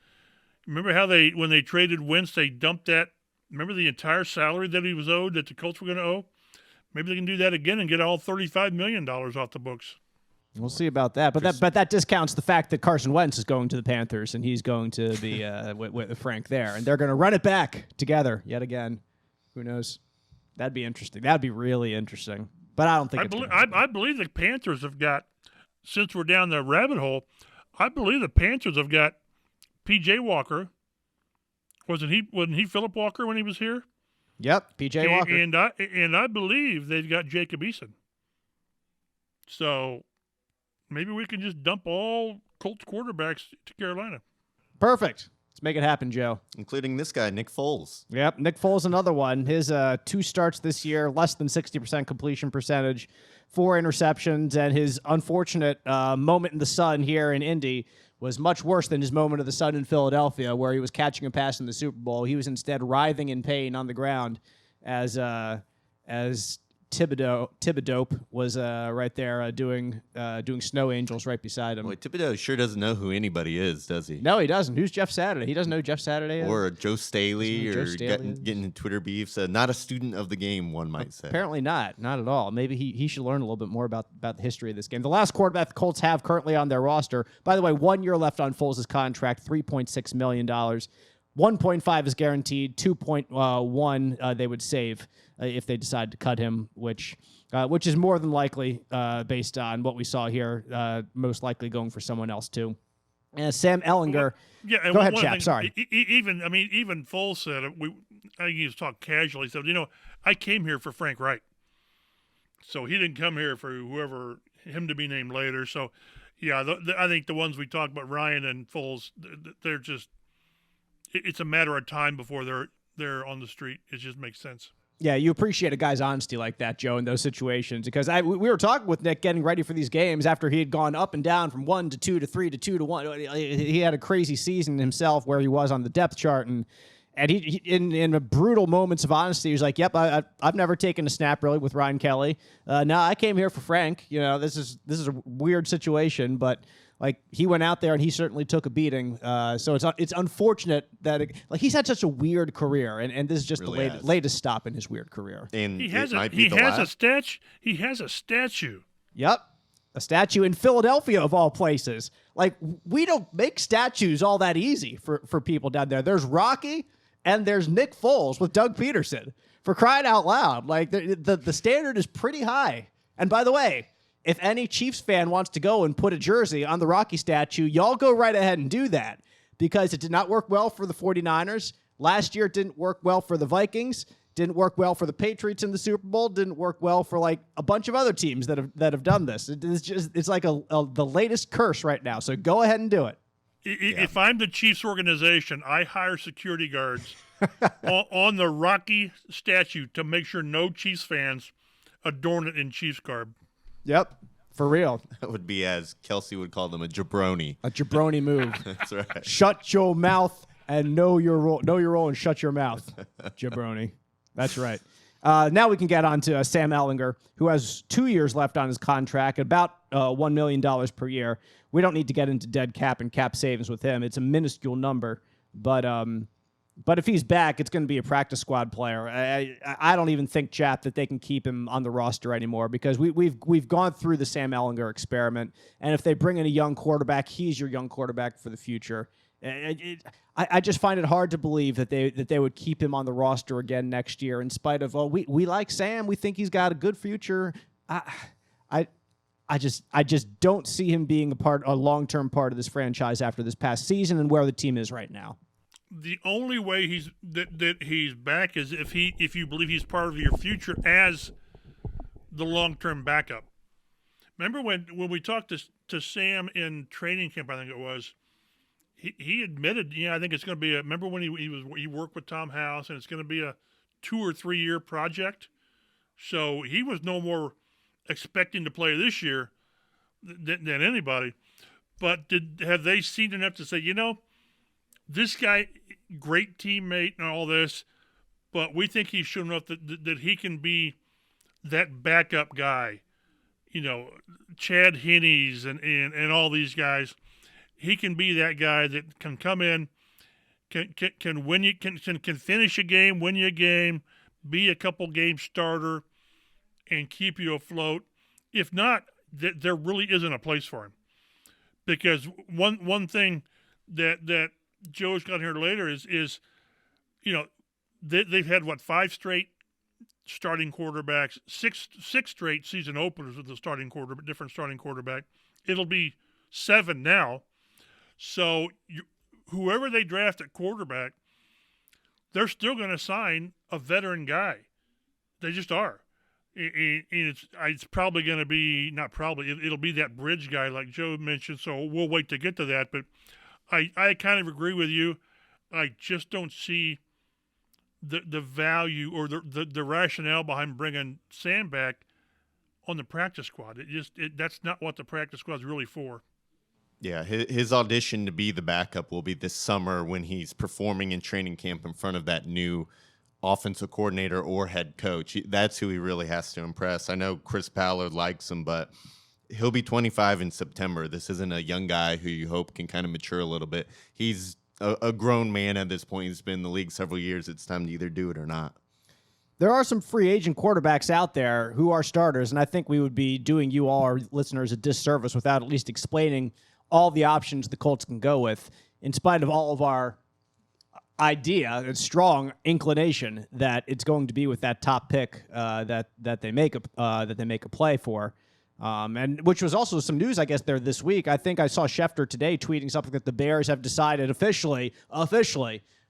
Remember how when they traded Wentz, they dumped that. Remember the entire salary that he was owed that the Colts were going to owe? Maybe they can do that again and get all $35 million off the books. We'll see about that. But that discounts the fact that Carson Wentz is going to the Panthers and he's going to be with Frank there. And they're going to run it back together yet again. Who knows? That'd be interesting. That'd be really interesting. But I don't think I believe the Panthers have got, since we're down the rabbit hole, I believe the Panthers have got P.J. Walker. Wasn't he Philip Walker when he was here? Yep, P.J. Walker. And I believe they've got Jacob Eason. So maybe we can just dump all Colts quarterbacks to Carolina. Perfect. Let's make it happen, Joe. Including this guy, Nick Foles. Yep, Nick Foles, another one. His 2 starts this year, less than 60% completion percentage, 4 interceptions, and his unfortunate moment in the sun here in Indy was much worse than his moment of the sun in Philadelphia, where he was catching a pass in the Super Bowl. He was instead writhing in pain on the ground as Thibodeau was right there doing snow angels right beside him. Boy, Thibodeau sure doesn't know who anybody is, does he? No, he doesn't. Who's Jeff Saturday? He doesn't know who Jeff Saturday is? Or Joe Staley, Joe or Staley getting in Twitter beefs. Not a student of the game, one might say. Apparently not at all. Maybe he should learn a little bit more about the history of this game. The last quarterback the Colts have currently on their roster, by the way, 1 year left on Foles' contract, $3.6 million. 1.5 is guaranteed. 2.1 they would save if they decide to cut him, which is more than likely based on what we saw here. Most likely going for someone else too. And Sam Ellinger. Yeah, and go ahead, one Chap. thing, Sorry. Even Foles said it. I think he was talking casually. He said, I came here for Frank Wright, so he didn't come here for him to be named later. So, yeah, I think the ones we talked about, Ryan and Foles, they're just. It's a matter of time before they're on the street. It just makes sense. Yeah, you appreciate a guy's honesty like that, Joe, in those situations. Because we were talking with Nick getting ready for these games after he had gone up and down from 1 to 2 to 3 to 2 to 1. He had a crazy season himself where he was on the depth chart. And he in a brutal moments of honesty, he was like, yep, I've never taken a snap really with Ryan Kelly. No, I came here for Frank. This is a weird situation, but like he went out there and he certainly took a beating. So it's unfortunate that he's had such a weird career, and this is just really the latest stop in his weird career. And he has a statue. Yep. A statue in Philadelphia, of all places. Like, we don't make statues all that easy for people down there. There's Rocky and there's Nick Foles with Doug Peterson. For crying out loud. Like, the standard is pretty high. And by the way, if any Chiefs fan wants to go and put a jersey on the Rocky statue, y'all go right ahead and do that, because it did not work well for the 49ers. Last year, it didn't work well for the Vikings. Didn't work well for the Patriots in the Super Bowl. Didn't work well for like a bunch of other teams that have done this. It's like the latest curse right now. So go ahead and do it. If I'm the Chiefs organization, I hire security guards on the Rocky statue to make sure no Chiefs fans adorn it in Chiefs garb. Yep, for real. That would be, as Kelsey would call them, a jabroni. A jabroni move. That's right. Shut your mouth and know your role. Know your role and shut your mouth, jabroni. That's right. Now we can get on to Sam Ellinger, who has 2 years left on his contract, about $1 million per year. We don't need to get into dead cap and cap savings with him. It's a minuscule number, but if he's back, it's going to be a practice squad player. I don't even think, Chap, that they can keep him on the roster anymore, because we've gone through the Sam Ellinger experiment, and if they bring in a young quarterback, he's your young quarterback for the future. I just find it hard to believe that they would keep him on the roster again next year, in spite of, we like Sam, we think he's got a good future. I just don't see him being a long-term part of this franchise after this past season and where the team is right now. The only way he's back is if you believe he's part of your future as the long-term backup. Remember when we talked to Sam in training camp, I think it was, he admitted, I think it's going to be remember when he worked with Tom House, and it's going to be a 2 or 3 year project. So he was no more expecting to play this year than anybody. But have they seen enough to say, this guy, great teammate and all this, but we think he's shown enough that he can be that backup guy. Chad Henne's and all these guys. He can be that guy that can come in, can win you, can finish a game, win you a game, be a couple game starter, and keep you afloat. If not, there really isn't a place for him. Because one thing that Joe's got here later is they've had 5 straight starting quarterbacks, six straight season openers with the different starting quarterback. It'll be 7 now. So whoever they draft at quarterback, they're still going to sign a veteran guy. They just are. It's probably going to be, not probably, it'll be that bridge guy like Joe mentioned, so we'll wait to get to that. But I kind of agree with you. I just don't see the value or the rationale behind bringing Sam back on the practice squad. That's not what the practice squad is really for. Yeah, his audition to be the backup will be this summer when he's performing in training camp in front of that new offensive coordinator or head coach. That's who he really has to impress. I know Chris Ballard likes him, but he'll be 25 in September. This isn't a young guy who you hope can kind of mature a little bit. He's a grown man at this point. He's been in the league several years. It's time to either do it or not. There are some free agent quarterbacks out there who are starters, and I think we would be doing you all, our listeners, a disservice without at least explaining all the options the Colts can go with, in spite of all of our idea and strong inclination that it's going to be with that top pick that they make a play for. And which was also some news, I guess, there this week. I think I saw Schefter today tweeting something that the Bears have decided officially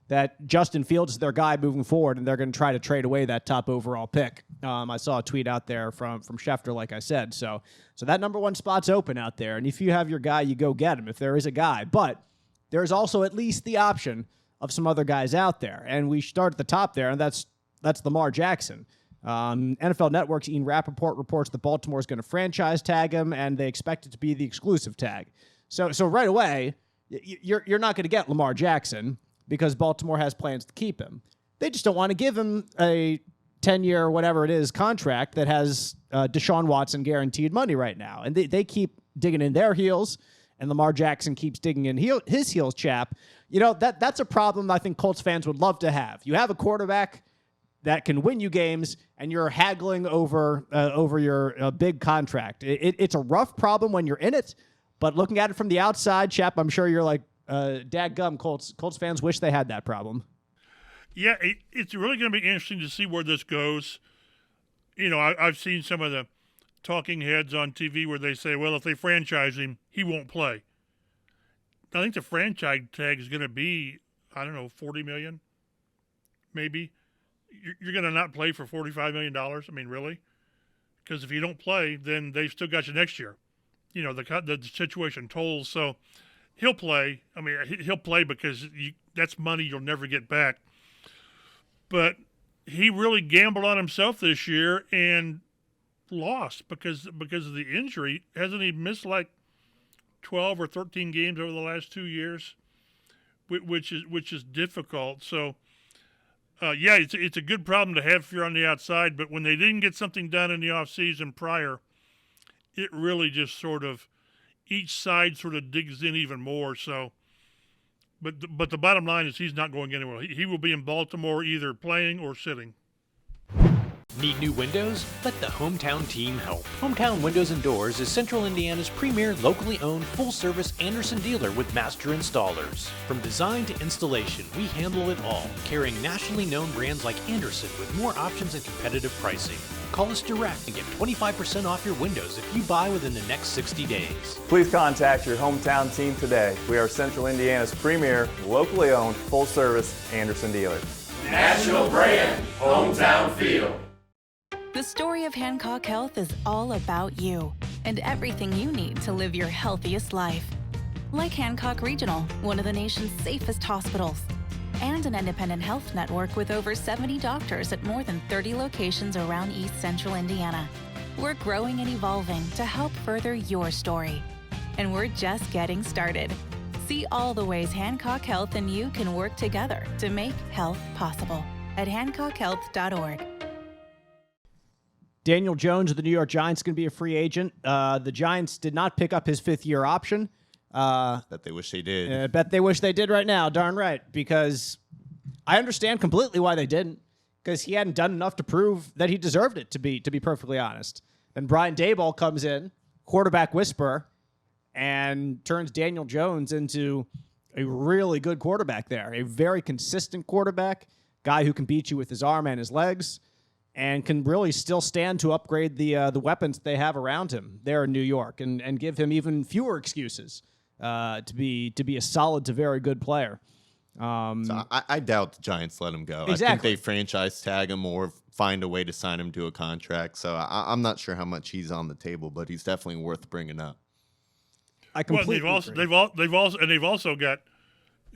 that Justin Fields is their guy moving forward, and they're going to try to trade away that top overall pick. I saw a tweet out there from Schefter, like I said. So that number one spot's open out there, and if you have your guy, you go get him if there is a guy. But there's also at least the option of some other guys out there, and we start at the top there, and that's Lamar Jackson. NFL Network's Ian Rappaport reports that Baltimore is going to franchise tag him, and they expect it to be the exclusive tag. So right away, you're not going to get Lamar Jackson because Baltimore has plans to keep him. They just don't want to give him a 10-year or whatever it is contract that has Deshaun Watson guaranteed money right now. And they keep digging in their heels, and Lamar Jackson keeps digging in his heels, Chap. You know, that's a problem I think Colts fans would love to have. You have a quarterback that can win you games, and you're haggling over your big contract. It's a rough problem when you're in it, but looking at it from the outside, Chap, I'm sure you're like, dadgum, Colts fans wish they had that problem. Yeah, it's really going to be interesting to see where this goes. You know, I've seen some of the talking heads on TV where they say, well, if they franchise him, he won't play. I think the franchise tag is going to be, I don't know, $40 million, maybe. You're going to not play for $45 million? I mean, really? Because if you don't play, then they've still got you next year. You know, the situation tolls. So he'll play. I mean, he'll play because that's money you'll never get back. But he really gambled on himself this year and lost because of the injury. Hasn't he missed like 12 or 13 games over the last 2 years, which is difficult. So, yeah, it's a good problem to have if you're on the outside. But when they didn't get something done in the offseason prior, it really just sort of each side sort of digs in even more. So, but the bottom line is he's not going anywhere. He will be in Baltimore either playing or sitting. Need new windows? Let the Hometown team help. Hometown Windows and Doors is Central Indiana's premier locally owned full-service Anderson dealer with master installers. From design to installation, we handle it all, carrying nationally known brands like Anderson with more options and competitive pricing. Call us direct and get 25% off your windows if you buy within the next 60 days. Please contact your Hometown team today. We are Central Indiana's premier locally owned full-service Anderson dealer. National brand, hometown feel. The story of Hancock Health is all about you and everything you need to live your healthiest life. Like Hancock Regional, one of the nation's safest hospitals, and an independent health network with over 70 doctors at more than 30 locations around East Central Indiana. We're growing and evolving to help further your story. And we're just getting started. See all the ways Hancock Health and you can work together to make health possible at hancockhealth.org. Daniel Jones of the New York Giants is going to be a free agent. The Giants did not pick up his fifth-year option. Bet they wish they did. I bet they wish they did right now, darn right, because I understand completely why they didn't, because he hadn't done enough to prove that he deserved it, to be perfectly honest. Then Brian Daboll comes in, quarterback whisperer, and turns Daniel Jones into a really good quarterback there, a very consistent quarterback, guy who can beat you with his arm and his legs, and can really still stand to upgrade the weapons they have around him there in New York and give him even fewer excuses to be a solid to very good player. So I doubt the Giants let him go. Exactly. I think they franchise tag him or find a way to sign him to a contract. So I'm not sure how much he's on the table, but he's definitely worth bringing up. I completely agree. They've also got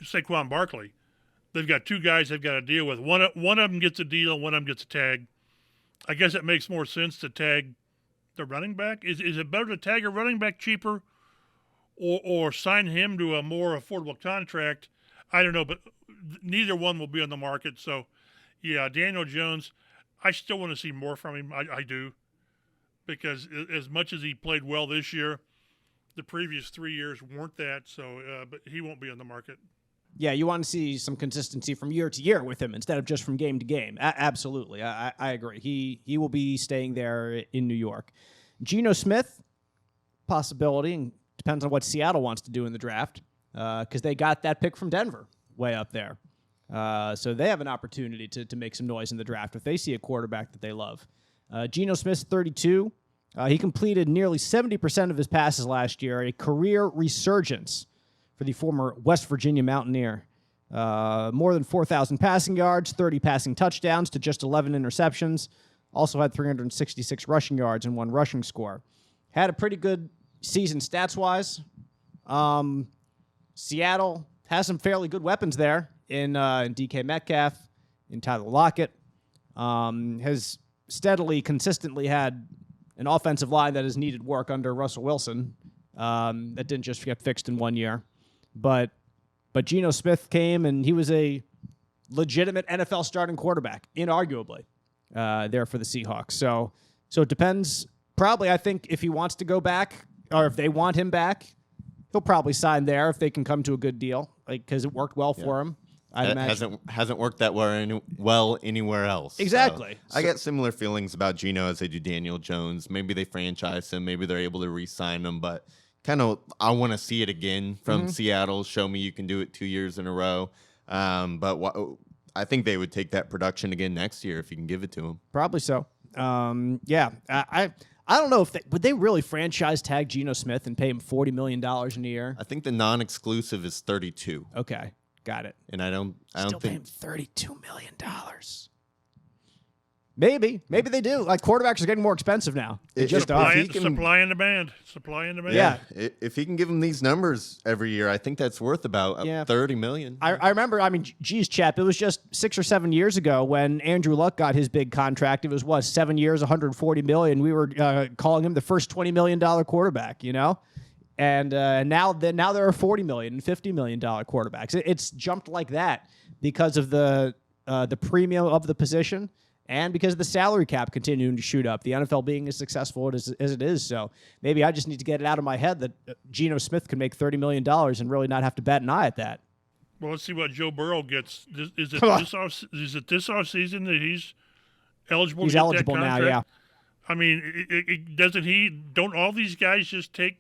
Saquon Barkley. They've got two guys they've got to deal with. One of them gets a deal, one of them gets a tag. I guess it makes more sense to tag the running back. Is it better to tag a running back cheaper or sign him to a more affordable contract? I don't know, but neither one will be on the market. So, yeah, Daniel Jones, I still want to see more from him. I do. Because as much as he played well this year, the previous 3 years weren't that. So, but he won't be on the market. Yeah, you want to see some consistency from year to year with him instead of just from game to game. Absolutely. I agree. He will be staying there in New York. Geno Smith, possibility, and depends on what Seattle wants to do in the draft. Because they got that pick from Denver way up there. So they have an opportunity to make some noise in the draft if they see a quarterback that they love. Geno Smith's 32. He completed nearly 70% of his passes last year, a career resurgence for the former West Virginia Mountaineer. More than 4,000 passing yards, 30 passing touchdowns to just 11 interceptions. Also had 366 rushing yards and 1 rushing score. Had a pretty good season stats-wise. Seattle has some fairly good weapons there in DK Metcalf, in Tyler Lockett. Has steadily, consistently had an offensive line that has needed work under Russell Wilson. That didn't just get fixed in 1 year. But Geno Smith came, and he was a legitimate NFL starting quarterback, inarguably, there for the Seahawks. So it depends. Probably, I think, if he wants to go back, or if they want him back, he'll probably sign there if they can come to a good deal, because it worked well for him. I'd imagine hasn't worked that well anywhere else. Exactly. So I get similar feelings about Geno as they do Daniel Jones. Maybe they franchise him. Maybe they're able to re-sign him. But kind of, I want to see it again from Seattle. Show me you can do it 2 years in a row. I think they would take that production again next year if you can give it to them. Probably so. Yeah. I don't know if would they really franchise tag Geno Smith and pay him $40 million in a year? I think the non-exclusive is 32. Okay, got it. And I don't Still pay think him $32 million. Maybe they do. Like, quarterbacks are getting more expensive now. Supply and demand. Yeah. If he can give him these numbers every year, I think that's worth about $30 million. I remember, geez, Chap, it was just 6 or 7 years ago when Andrew Luck got his big contract. It was, 7 years, $140 million. We were calling him the first $20 million quarterback, you know? And now there are $40 million and $50 million quarterbacks. It's jumped like that because of the premium of the position. And because of the salary cap continuing to shoot up, the NFL being as successful as it is. So maybe I just need to get it out of my head that Geno Smith can make $30 million and really not have to bat an eye at that. Well, let's see what Joe Burrow gets. Is it this offseason that he's eligible? He's to get eligible that now, contract? yeah. I mean, don't all these guys just take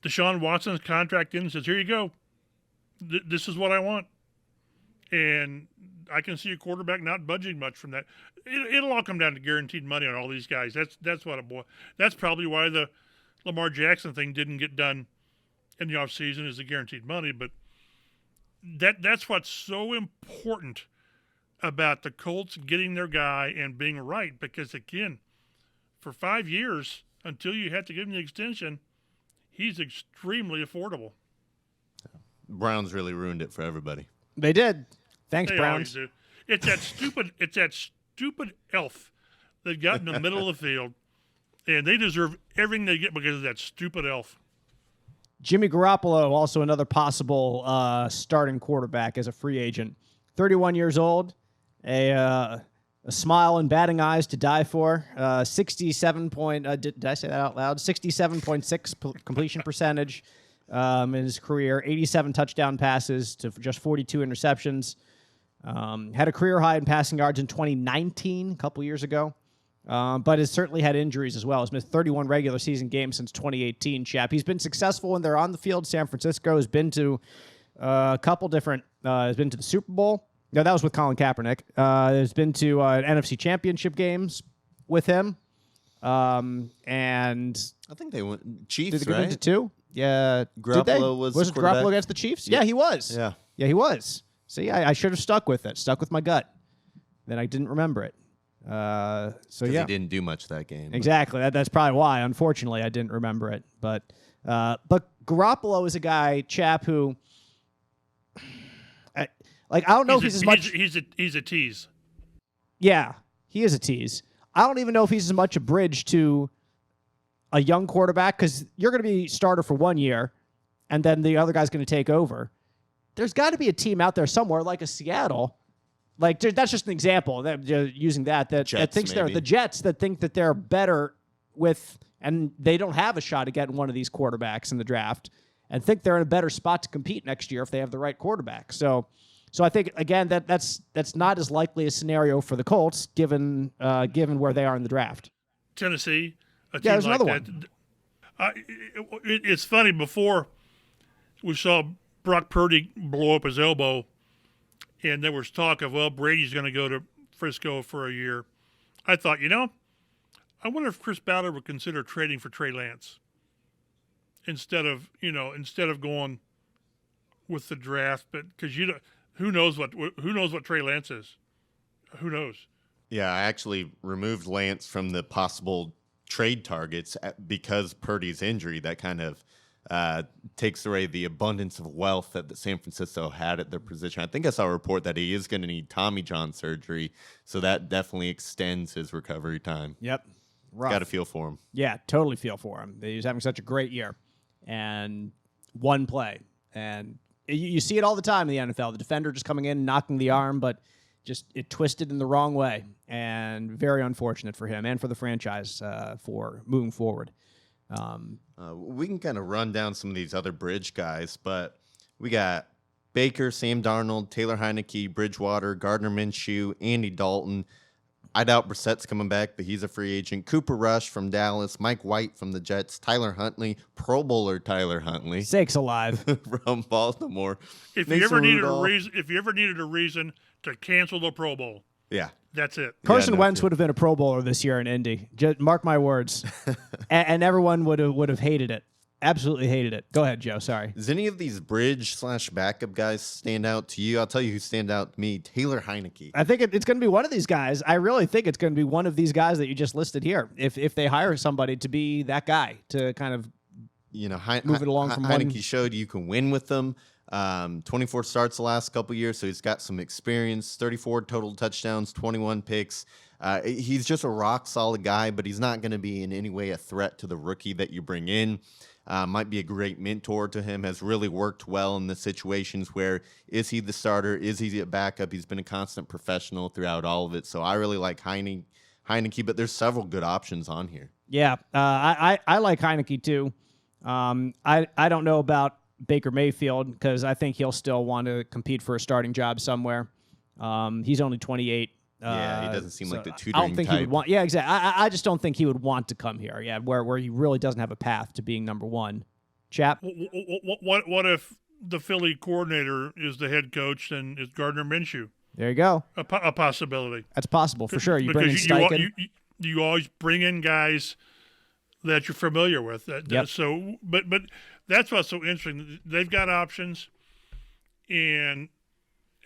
Deshaun Watson's contract in and says, here you go. This is what I want. And I can see a quarterback not budging much from that. It'll all come down to guaranteed money on all these guys. That's probably why the Lamar Jackson thing didn't get done in the offseason, is the guaranteed money. But that's what's so important about the Colts getting their guy and being right. Because, again, for 5 years, until you have to give him the extension, he's extremely affordable. Browns really ruined it for everybody. They did. Thanks, they Browns. Do. It's that stupid elf that got in the middle of the field, and they deserve everything they get because of that stupid elf. Jimmy Garoppolo, also another possible starting quarterback as a free agent. 31 years old, a smile and batting eyes to die for. 67 point. Did I say that out loud? 67.6 completion percentage in his career. 87 touchdown passes to just 42 interceptions. Had a career high in passing yards in 2019, a couple years ago. But has certainly had injuries as well. He's missed 31 regular season games since 2018, Chap. He's been successful when they're on the field. San Francisco has been to a couple different, has been to the Super Bowl. No, that was with Colin Kaepernick. Has been to NFC Championship games with him. And I think they went Chiefs, did they right? Went to 2? Yeah. Garoppolo was it Garoppolo against the Chiefs? Yeah, he was. Yeah. Yeah, he was. See, I should have stuck with it. Stuck with my gut. Then I didn't remember it. So yeah, he didn't do much that game. Exactly. That's probably why. Unfortunately, I didn't remember it. But Garoppolo is a guy, Chap, who I don't know if he's as much. He's a tease. Yeah, he is a tease. I don't even know if he's as much a bridge to a young quarterback, because you're going to be starter for 1 year, and then the other guy's going to take over. There's got to be a team out there somewhere, like a Seattle. Like, that's just an example that using that Jets, thinks maybe. they're the Jets that think that they're better with, and they don't have a shot at getting one of these quarterbacks in the draft, and think they're in a better spot to compete next year if they have the right quarterback. So I think again that's not as likely a scenario for the Colts given where they are in the draft. Tennessee, a team there's like another that. It's funny, before we saw Brock Purdy blow up his elbow, and there was talk of, well, Brady's going to go to Frisco for a year. I thought, I wonder if Chris Ballard would consider trading for Trey Lance instead of going with the draft. But because who knows what Trey Lance is? Who knows? Yeah, I actually removed Lance from the possible trade targets because Purdy's injury. That kind of takes away the abundance of wealth that San Francisco had at their position. I think I saw a report that he is going to need Tommy John surgery, so that definitely extends his recovery time. Yep. Rough. Got to feel for him. Yeah, totally feel for him. He's having such a great year. And one play. And you see it all the time in the NFL. The defender just coming in, knocking the arm, but just it twisted in the wrong way. And very unfortunate for him and for the franchise for moving forward. We can kind of run down some of these other bridge guys, but we got Baker, Sam Darnold, Taylor Heineke, Bridgewater, Gardner Minshew, Andy Dalton. I doubt Brissett's coming back, but he's a free agent. Cooper Rush from Dallas, Mike White from the Jets, Tyler Huntley, Pro Bowler Tyler Huntley. Sakes alive. From Baltimore. If you ever needed a reason to cancel the Pro Bowl, yeah, that's it. Carson Wentz would have been a Pro Bowler this year in Indy. Just mark my words. and everyone would have hated it. Absolutely hated it. Go ahead, Joe. Sorry. Does any of these bridge/backup guys stand out to you? I'll tell you who stand out to me. Taylor Heineke. I think it's going to be one of these guys. I really think it's going to be one of these guys that you just listed here. If they hire somebody to be that guy to kind of move it along from Heineke one. showed you can win with them. 24 starts the last couple years, so he's got some experience. 34 total touchdowns, 21 picks. He's just a rock solid guy, but he's not going to be in any way a threat to the rookie that you bring in. Might be a great mentor to him, has really worked well in the situations where is he the starter, is he a backup? He's been a constant professional throughout all of it. So I really like Heineke, but there's several good options on here. Yeah, I like Heineke too. I don't know about Baker Mayfield because I think he'll still want to compete for a starting job somewhere. He's only 28. Yeah, he doesn't seem like the tutoring I don't think type. he would want. Yeah, exactly. I just don't think he would want to come here. Yeah, where he really doesn't have a path to being number one. Chap. What if the Philly coordinator is the head coach and it's Gardner Minshew? There you go. A possibility. That's possible for sure. You bring in Steichen. You always bring in guys that you're familiar with. Yep. So, but that's what's so interesting. They've got options, and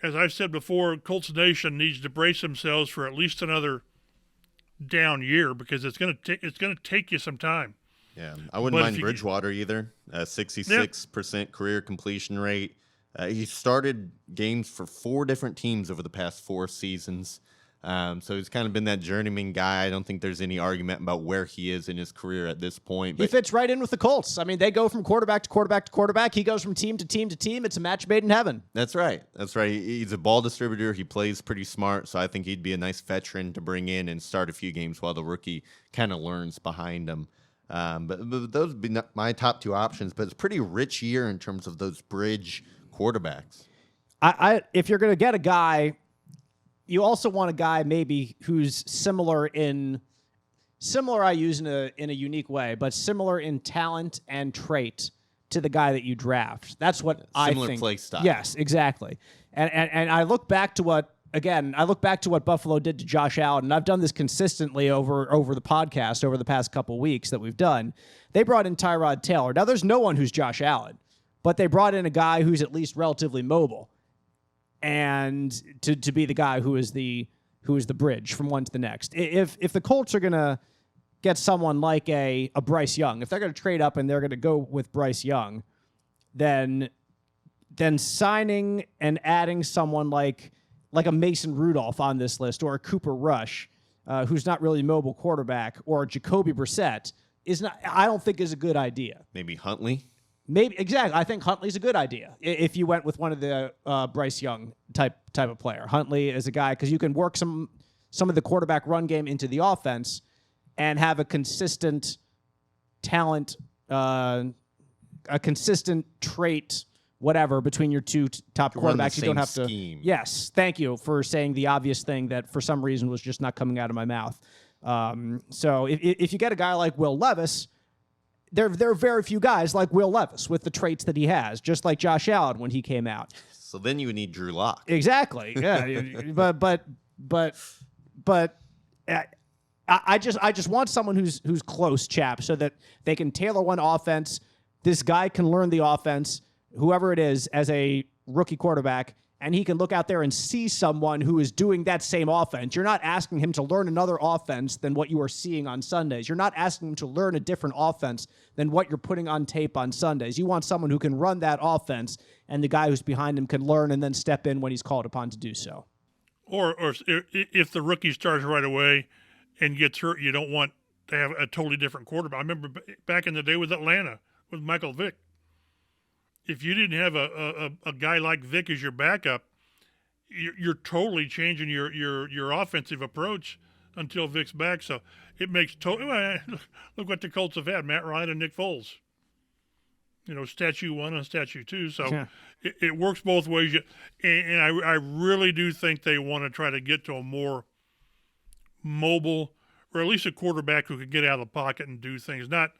as I've said before, Colts Nation needs to brace themselves for at least another down year because it's going to take you some time. Yeah, I wouldn't mind Bridgewater either. 66% career completion rate. He started games for 4 different teams over the past 4 seasons. So he's kind of been that journeyman guy. I don't think there's any argument about where he is in his career at this point. He fits right in with the Colts. I mean, they go from quarterback to quarterback to quarterback. He goes from team to team to team. It's a match made in heaven. That's right. He's a ball distributor. He plays pretty smart, so I think he'd be a nice veteran to bring in and start a few games while the rookie kind of learns behind him. But those would be my top 2 options. But it's a pretty rich year in terms of those bridge quarterbacks. If you're going to get a guy, you also want a guy maybe who's similar, I use in a unique way, but similar in talent and trait to the guy that you draft. That's what I think. Similar play style. Yes, exactly. And I look back to what Buffalo did to Josh Allen, and I've done this consistently over the podcast over the past couple weeks that we've done. They brought in Tyrod Taylor. Now, there's no one who's Josh Allen, but they brought in a guy who's at least relatively mobile. and to be the guy who is the bridge from one to the next. If the Colts are gonna get someone like a Bryce Young, if they're gonna trade up and they're gonna go with Bryce Young, then signing and adding someone like a Mason Rudolph on this list, or a Cooper Rush, who's not really a mobile quarterback, or a Jacoby Brissett I don't think is a good idea. Maybe Huntley. Maybe exactly. I think Huntley's a good idea if you went with one of the Bryce Young type of player. Huntley is a guy because you can work some of the quarterback run game into the offense and have a consistent talent, a consistent trait, whatever, between your two top quarterbacks. You don't have to. Yes, thank you for saying the obvious thing that for some reason was just not coming out of my mouth. So if you get a guy like Will Levis, there are very few guys like Will Levis with the traits that he has, just like Josh Allen when he came out. So then you would need Drew Lock. Exactly. Yeah. but I just want someone who's close, chap, so that they can tailor one offense. This guy can learn the offense, whoever it is, as a rookie quarterback, and he can look out there and see someone who is doing that same offense. You're not asking him to learn another offense than what you are seeing on Sundays. You're not asking him to learn a different offense than what you're putting on tape on Sundays. You want someone who can run that offense, and the guy who's behind him can learn and then step in when he's called upon to do so. Or if the rookie starts right away and gets hurt, you don't want to have a totally different quarterback. I remember back in the day with Atlanta, with Michael Vick. If you didn't have a guy like Vick as your backup, you're totally changing your offensive approach until Vick's back. So it makes look what the Colts have had: Matt Ryan and Nick Foles. Statue 1 and statue 2. So yeah. It works both ways. And I really do think they want to try to get to a more mobile, or at least a quarterback who can get out of the pocket and do things, not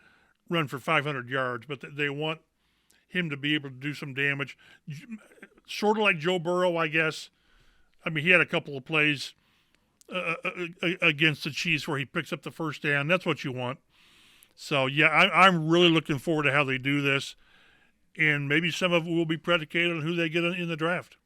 run for 500 yards, but they want him to be able to do some damage, sort of like Joe Burrow, I guess. I mean, he had a couple of plays against the Chiefs where he picks up the first down. That's what you want. So, yeah, I'm really looking forward to how they do this, and maybe some of it will be predicated on who they get in the draft.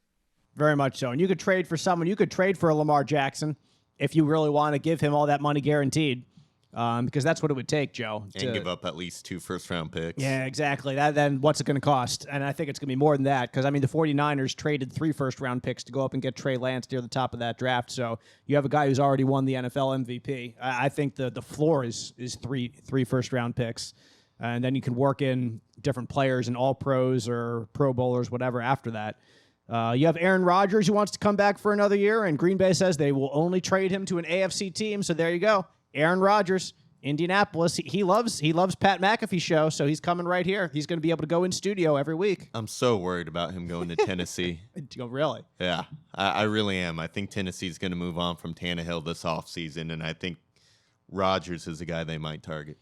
Very much so. And you could trade for someone. You could trade for a Lamar Jackson if you really want to give him all that money guaranteed. Because that's what it would take, Joe. And give up at least 2 first-round picks. Yeah, exactly. Then what's it going to cost? And I think it's going to be more than that, because, the 49ers traded 3 first-round picks to go up and get Trey Lance near the top of that draft. So you have a guy who's already won the NFL MVP. I think the floor is 3 first-round picks. And then you can work in different players and all-pros or Pro Bowlers, whatever, after that. You have Aaron Rodgers who wants to come back for another year, and Green Bay says they will only trade him to an AFC team. So there you go. Aaron Rodgers, Indianapolis. He loves Pat McAfee's show, so he's coming right here. He's going to be able to go in studio every week. I'm so worried about him going to Tennessee. Oh, really? Yeah, I really am. I think Tennessee's going to move on from Tannehill this offseason, and I think Rodgers is a guy they might target.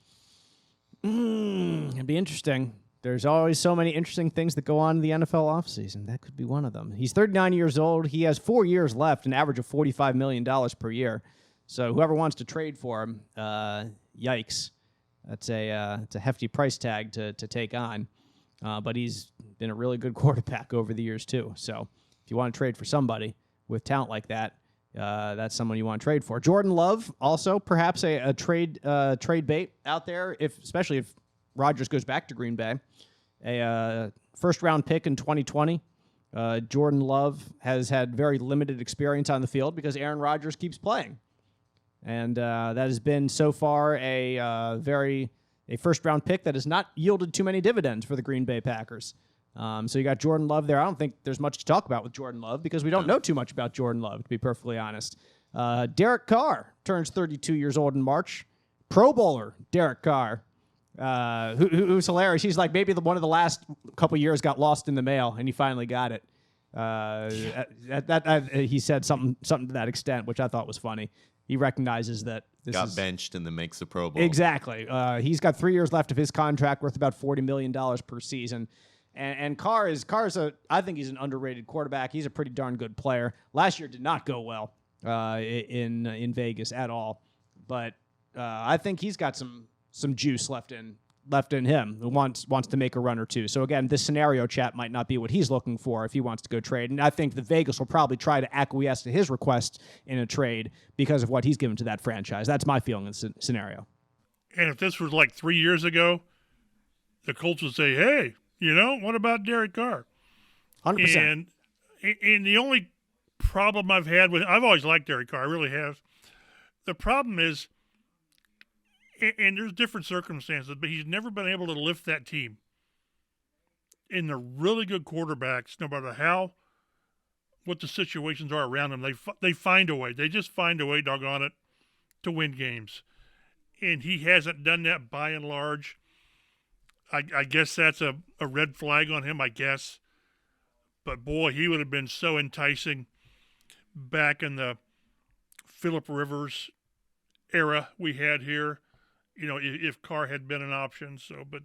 It'd be interesting. There's always so many interesting things that go on in the NFL offseason. That could be one of them. He's 39 years old. He has 4 years left, an average of $45 million per year. So whoever wants to trade for him, yikes. That's it's a hefty price tag to take on. But he's been a really good quarterback over the years, too. So if you want to trade for somebody with talent like that, that's someone you want to trade for. Jordan Love, also perhaps a trade bait out there, especially if Rodgers goes back to Green Bay. A first-round pick in 2020. Jordan Love has had very limited experience on the field because Aaron Rodgers keeps playing. And that has been so far a first-round pick that has not yielded too many dividends for the Green Bay Packers. So you got Jordan Love there. I don't think there's much to talk about with Jordan Love because we don't know too much about Jordan Love, to be perfectly honest. Derek Carr turns 32 years old in March. Pro Bowler Derek Carr, who's hilarious. He's like maybe one of the last couple years got lost in the mail, and he finally got it. He said something to that extent, which I thought was funny. He recognizes that this got benched and then makes the Pro Bowl. Exactly. He's got 3 years left of his contract, worth about $40 million per season. And Carr's I think he's an underrated quarterback. He's a pretty darn good player. Last year did not go well in Vegas at all, but I think he's got some juice left in left in him who wants to make a run or two. So again, this scenario chat might not be what he's looking for if he wants to go trade. And I think that Vegas will probably try to acquiesce to his request in a trade because of what he's given to that franchise. That's my feeling in the scenario. And if this was like 3 years ago, the Colts would say, hey, what about Derek Carr? 100%. And the only problem I've always liked Derek Carr, I really have. The problem is, and there's different circumstances, but he's never been able to lift that team. And they're really good quarterbacks, no matter what the situations are around them. They find a way. They just find a way, doggone it, to win games. And he hasn't done that by and large. I guess that's a red flag on him, I guess. But, boy, he would have been so enticing back in the Phillip Rivers era we had here, if Carr had been an option. So, but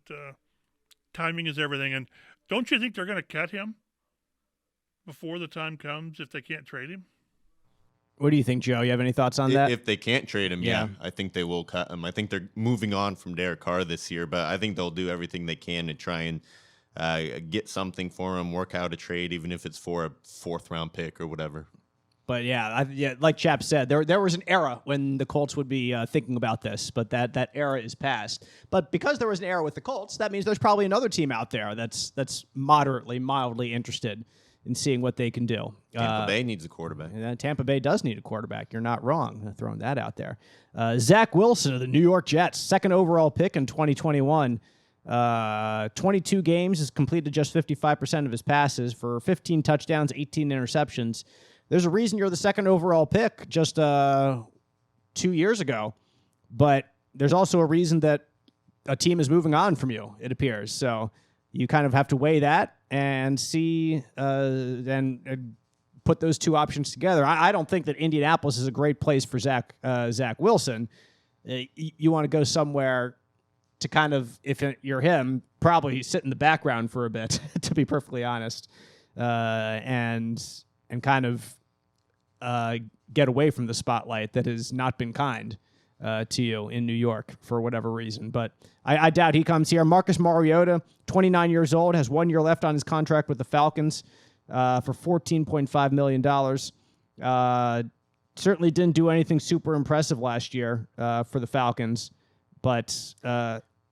timing is everything. And don't you think they're going to cut him before the time comes if they can't trade him? What do you think, Joe? You have any thoughts on that? If they can't trade him, yeah, I think they will cut him. I think they're moving on from Derek Carr this year, but I think they'll do everything they can to try and get something for him, work out a trade, even if it's for a 4th-round pick or whatever. But yeah, like Chap said, there was an era when the Colts would be thinking about this, but that era is past. But because there was an era with the Colts, that means there's probably another team out there that's mildly interested in seeing what they can do. Tampa Bay needs a quarterback. And Tampa Bay does need a quarterback. You're not wrong throwing that out there. Zach Wilson of the New York Jets, 2nd overall pick in 2021. 22 games, has completed just 55% of his passes for 15 touchdowns, 18 interceptions. There's a reason you're the 2nd overall pick just 2 years ago, but there's also a reason that a team is moving on from you, it appears. So you kind of have to weigh that and see and put those two options together. I don't think that Indianapolis is a great place for Zach Wilson. You want to go somewhere to kind of, if you're him, probably sit in the background for a bit, to be perfectly honest, and kind of get away from the spotlight that has not been kind to you in New York for whatever reason. But I doubt he comes here. Marcus Mariota, 29 years old, has 1 year left on his contract with the Falcons for $14.5 million. Certainly didn't do anything super impressive last year for the Falcons, but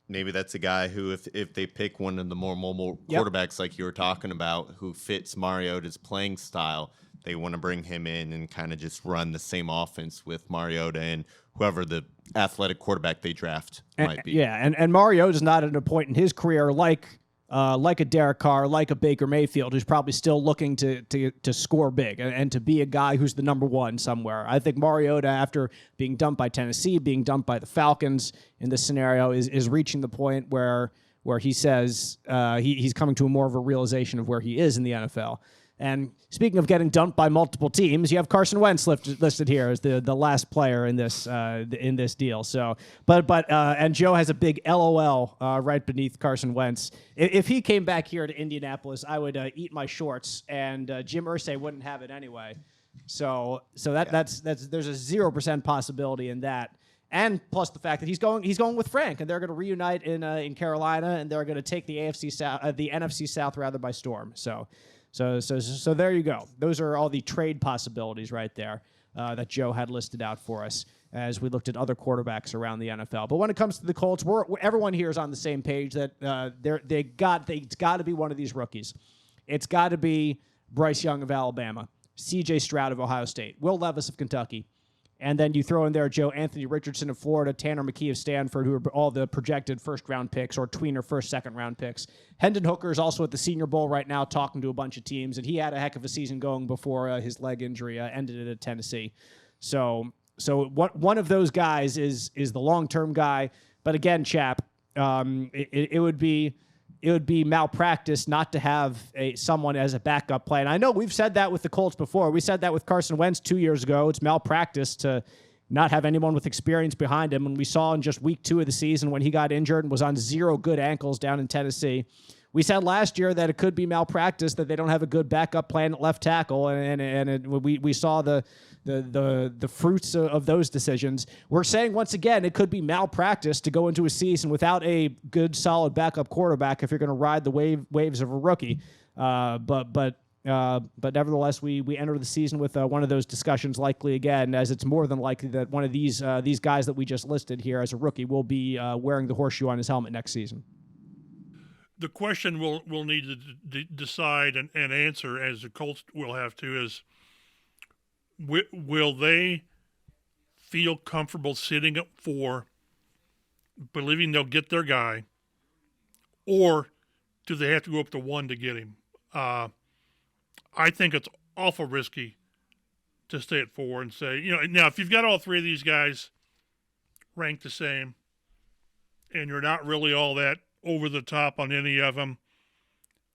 maybe that's a guy who, if they pick one of the more mobile quarterbacks like you were talking about, who fits Mariota's playing style, they want to bring him in and kind of just run the same offense with Mariota and whoever the athletic quarterback they draft might be. Yeah, and Mariota's not at a point in his career like a Derek Carr, like a Baker Mayfield, who's probably still looking to score big and to be a guy who's the number one somewhere. I think Mariota, after being dumped by Tennessee, being dumped by the Falcons in this scenario, is reaching the point where he says he's coming to more of a realization of where he is in the NFL. And speaking of getting dumped by multiple teams, you have Carson Wentz listed here as the last player in this deal. So, and Joe has a big LOL right beneath Carson Wentz. If he came back here to Indianapolis, I would eat my shorts, and Jim Irsay wouldn't have it anyway. So that's there's a 0% possibility in that. And plus the fact that he's going with Frank, and they're going to reunite in Carolina, and they're going to take the NFC South rather by storm. So there you go. Those are all the trade possibilities right there that Joe had listed out for us as we looked at other quarterbacks around the NFL. But when it comes to the Colts, everyone here is on the same page that it's got to be one of these rookies. It's got to be Bryce Young of Alabama, C.J. Stroud of Ohio State, Will Levis of Kentucky. And then you throw in there Joe Anthony Richardson of Florida, Tanner McKee of Stanford, who are all the projected first-round picks or tweener first, second-round picks. Hendon Hooker is also at the Senior Bowl right now talking to a bunch of teams, and he had a heck of a season going before his leg injury ended it at Tennessee. So one of those guys is the long-term guy. But again, Chap, it would be malpractice not to have someone as a backup plan. I know we've said that with the Colts before. We said that with Carson Wentz 2 years ago. It's malpractice to not have anyone with experience behind him. And we saw in just week 2 of the season when he got injured and was on 0 good ankles down in Tennessee, We said last year that it could be malpractice, that they don't have a good backup plan at left tackle, and we saw the fruits of those decisions. We're saying once again it could be malpractice to go into a season without a good, solid backup quarterback if you're going to ride the waves of a rookie. But nevertheless, we enter the season with one of those discussions likely again, as it's more than likely that one of these guys that we just listed here as a rookie will be wearing the horseshoe on his helmet next season. The question we'll need to decide and answer, as the Colts will have to, is will they feel comfortable sitting up 4, believing they'll get their guy, or do they have to go up to 1 to get him? I think it's awful risky to stay at 4 and say, now if you've got all 3 of these guys ranked the same and you're not really all that over the top on any of them,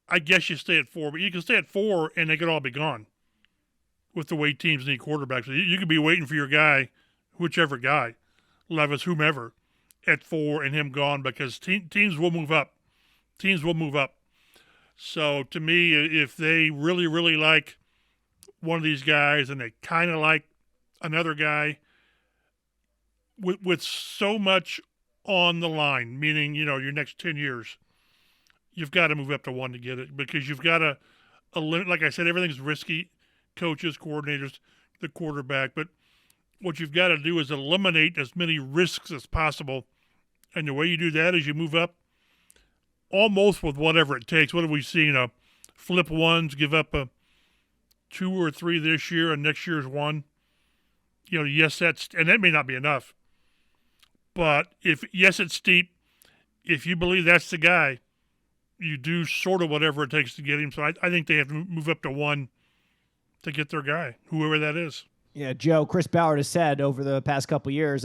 I guess you stay at 4, but you can stay at 4 and they could all be gone with the way teams need quarterbacks. So you could be waiting for your guy, whichever guy, Levis, whomever, at 4 and him gone, because teams will move up. Teams will move up. So to me, if they really, really like one of these guys and they kind of like another guy, with so much on the line, meaning, your next 10 years, you've got to move up to 1 to get it, because you've got to limit. Like I said, everything's risky, coaches, coordinators, the quarterback, but what you've got to do is eliminate as many risks as possible, and the way you do that is you move up almost with whatever it takes. What have we seen? Flip ones, give up a 2 or 3 this year, and next year's 1. Yes, and that may not be enough. But it's steep. If you believe that's the guy, you do sort of whatever it takes to get him. So I think they have to move up to 1 to get their guy, whoever that is. Yeah, Joe, Chris Ballard has said over the past couple years,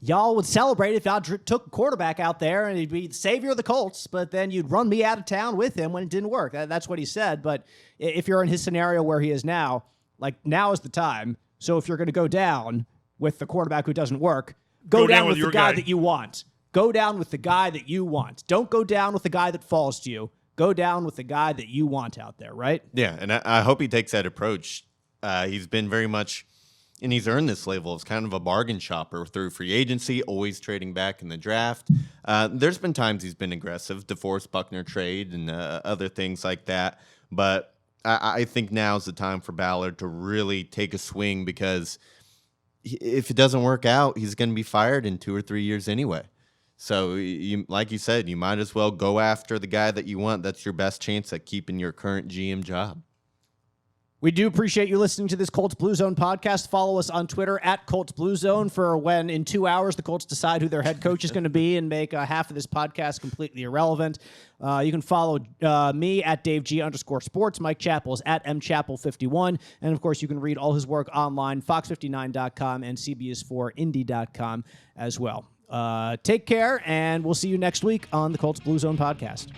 y'all would celebrate if y'all took a quarterback out there and he'd be the savior of the Colts, but then you'd run me out of town with him when it didn't work. That's what he said. But if you're in his scenario where he is now, now is the time. So if you're going to go down with the quarterback who doesn't work, go down with the guy that you want. Go down with the guy that you want. Don't go down with the guy that falls to you. Go down with the guy that you want out there, right? Yeah, and I hope he takes that approach. He's been very much, and he's earned this label as kind of a bargain shopper through free agency, always trading back in the draft. There's been times he's been aggressive, DeForest Buckner trade and other things like that. But I think now's the time for Ballard to really take a swing, because if it doesn't work out, he's going to be fired in 2 or 3 years anyway. So, like you said, you might as well go after the guy that you want. That's your best chance at keeping your current GM job. We do appreciate you listening to this Colts Blue Zone podcast. Follow us on Twitter at Colts Blue Zone for when in 2 hours the Colts decide who their head coach is going to be and make half of this podcast completely irrelevant. You can follow me at DaveG_sports. Mike Chappell is at MChappell51. And, of course, you can read all his work online, fox59.com and CBS4Indy.com as well. Take care, and we'll see you next week on the Colts Blue Zone podcast.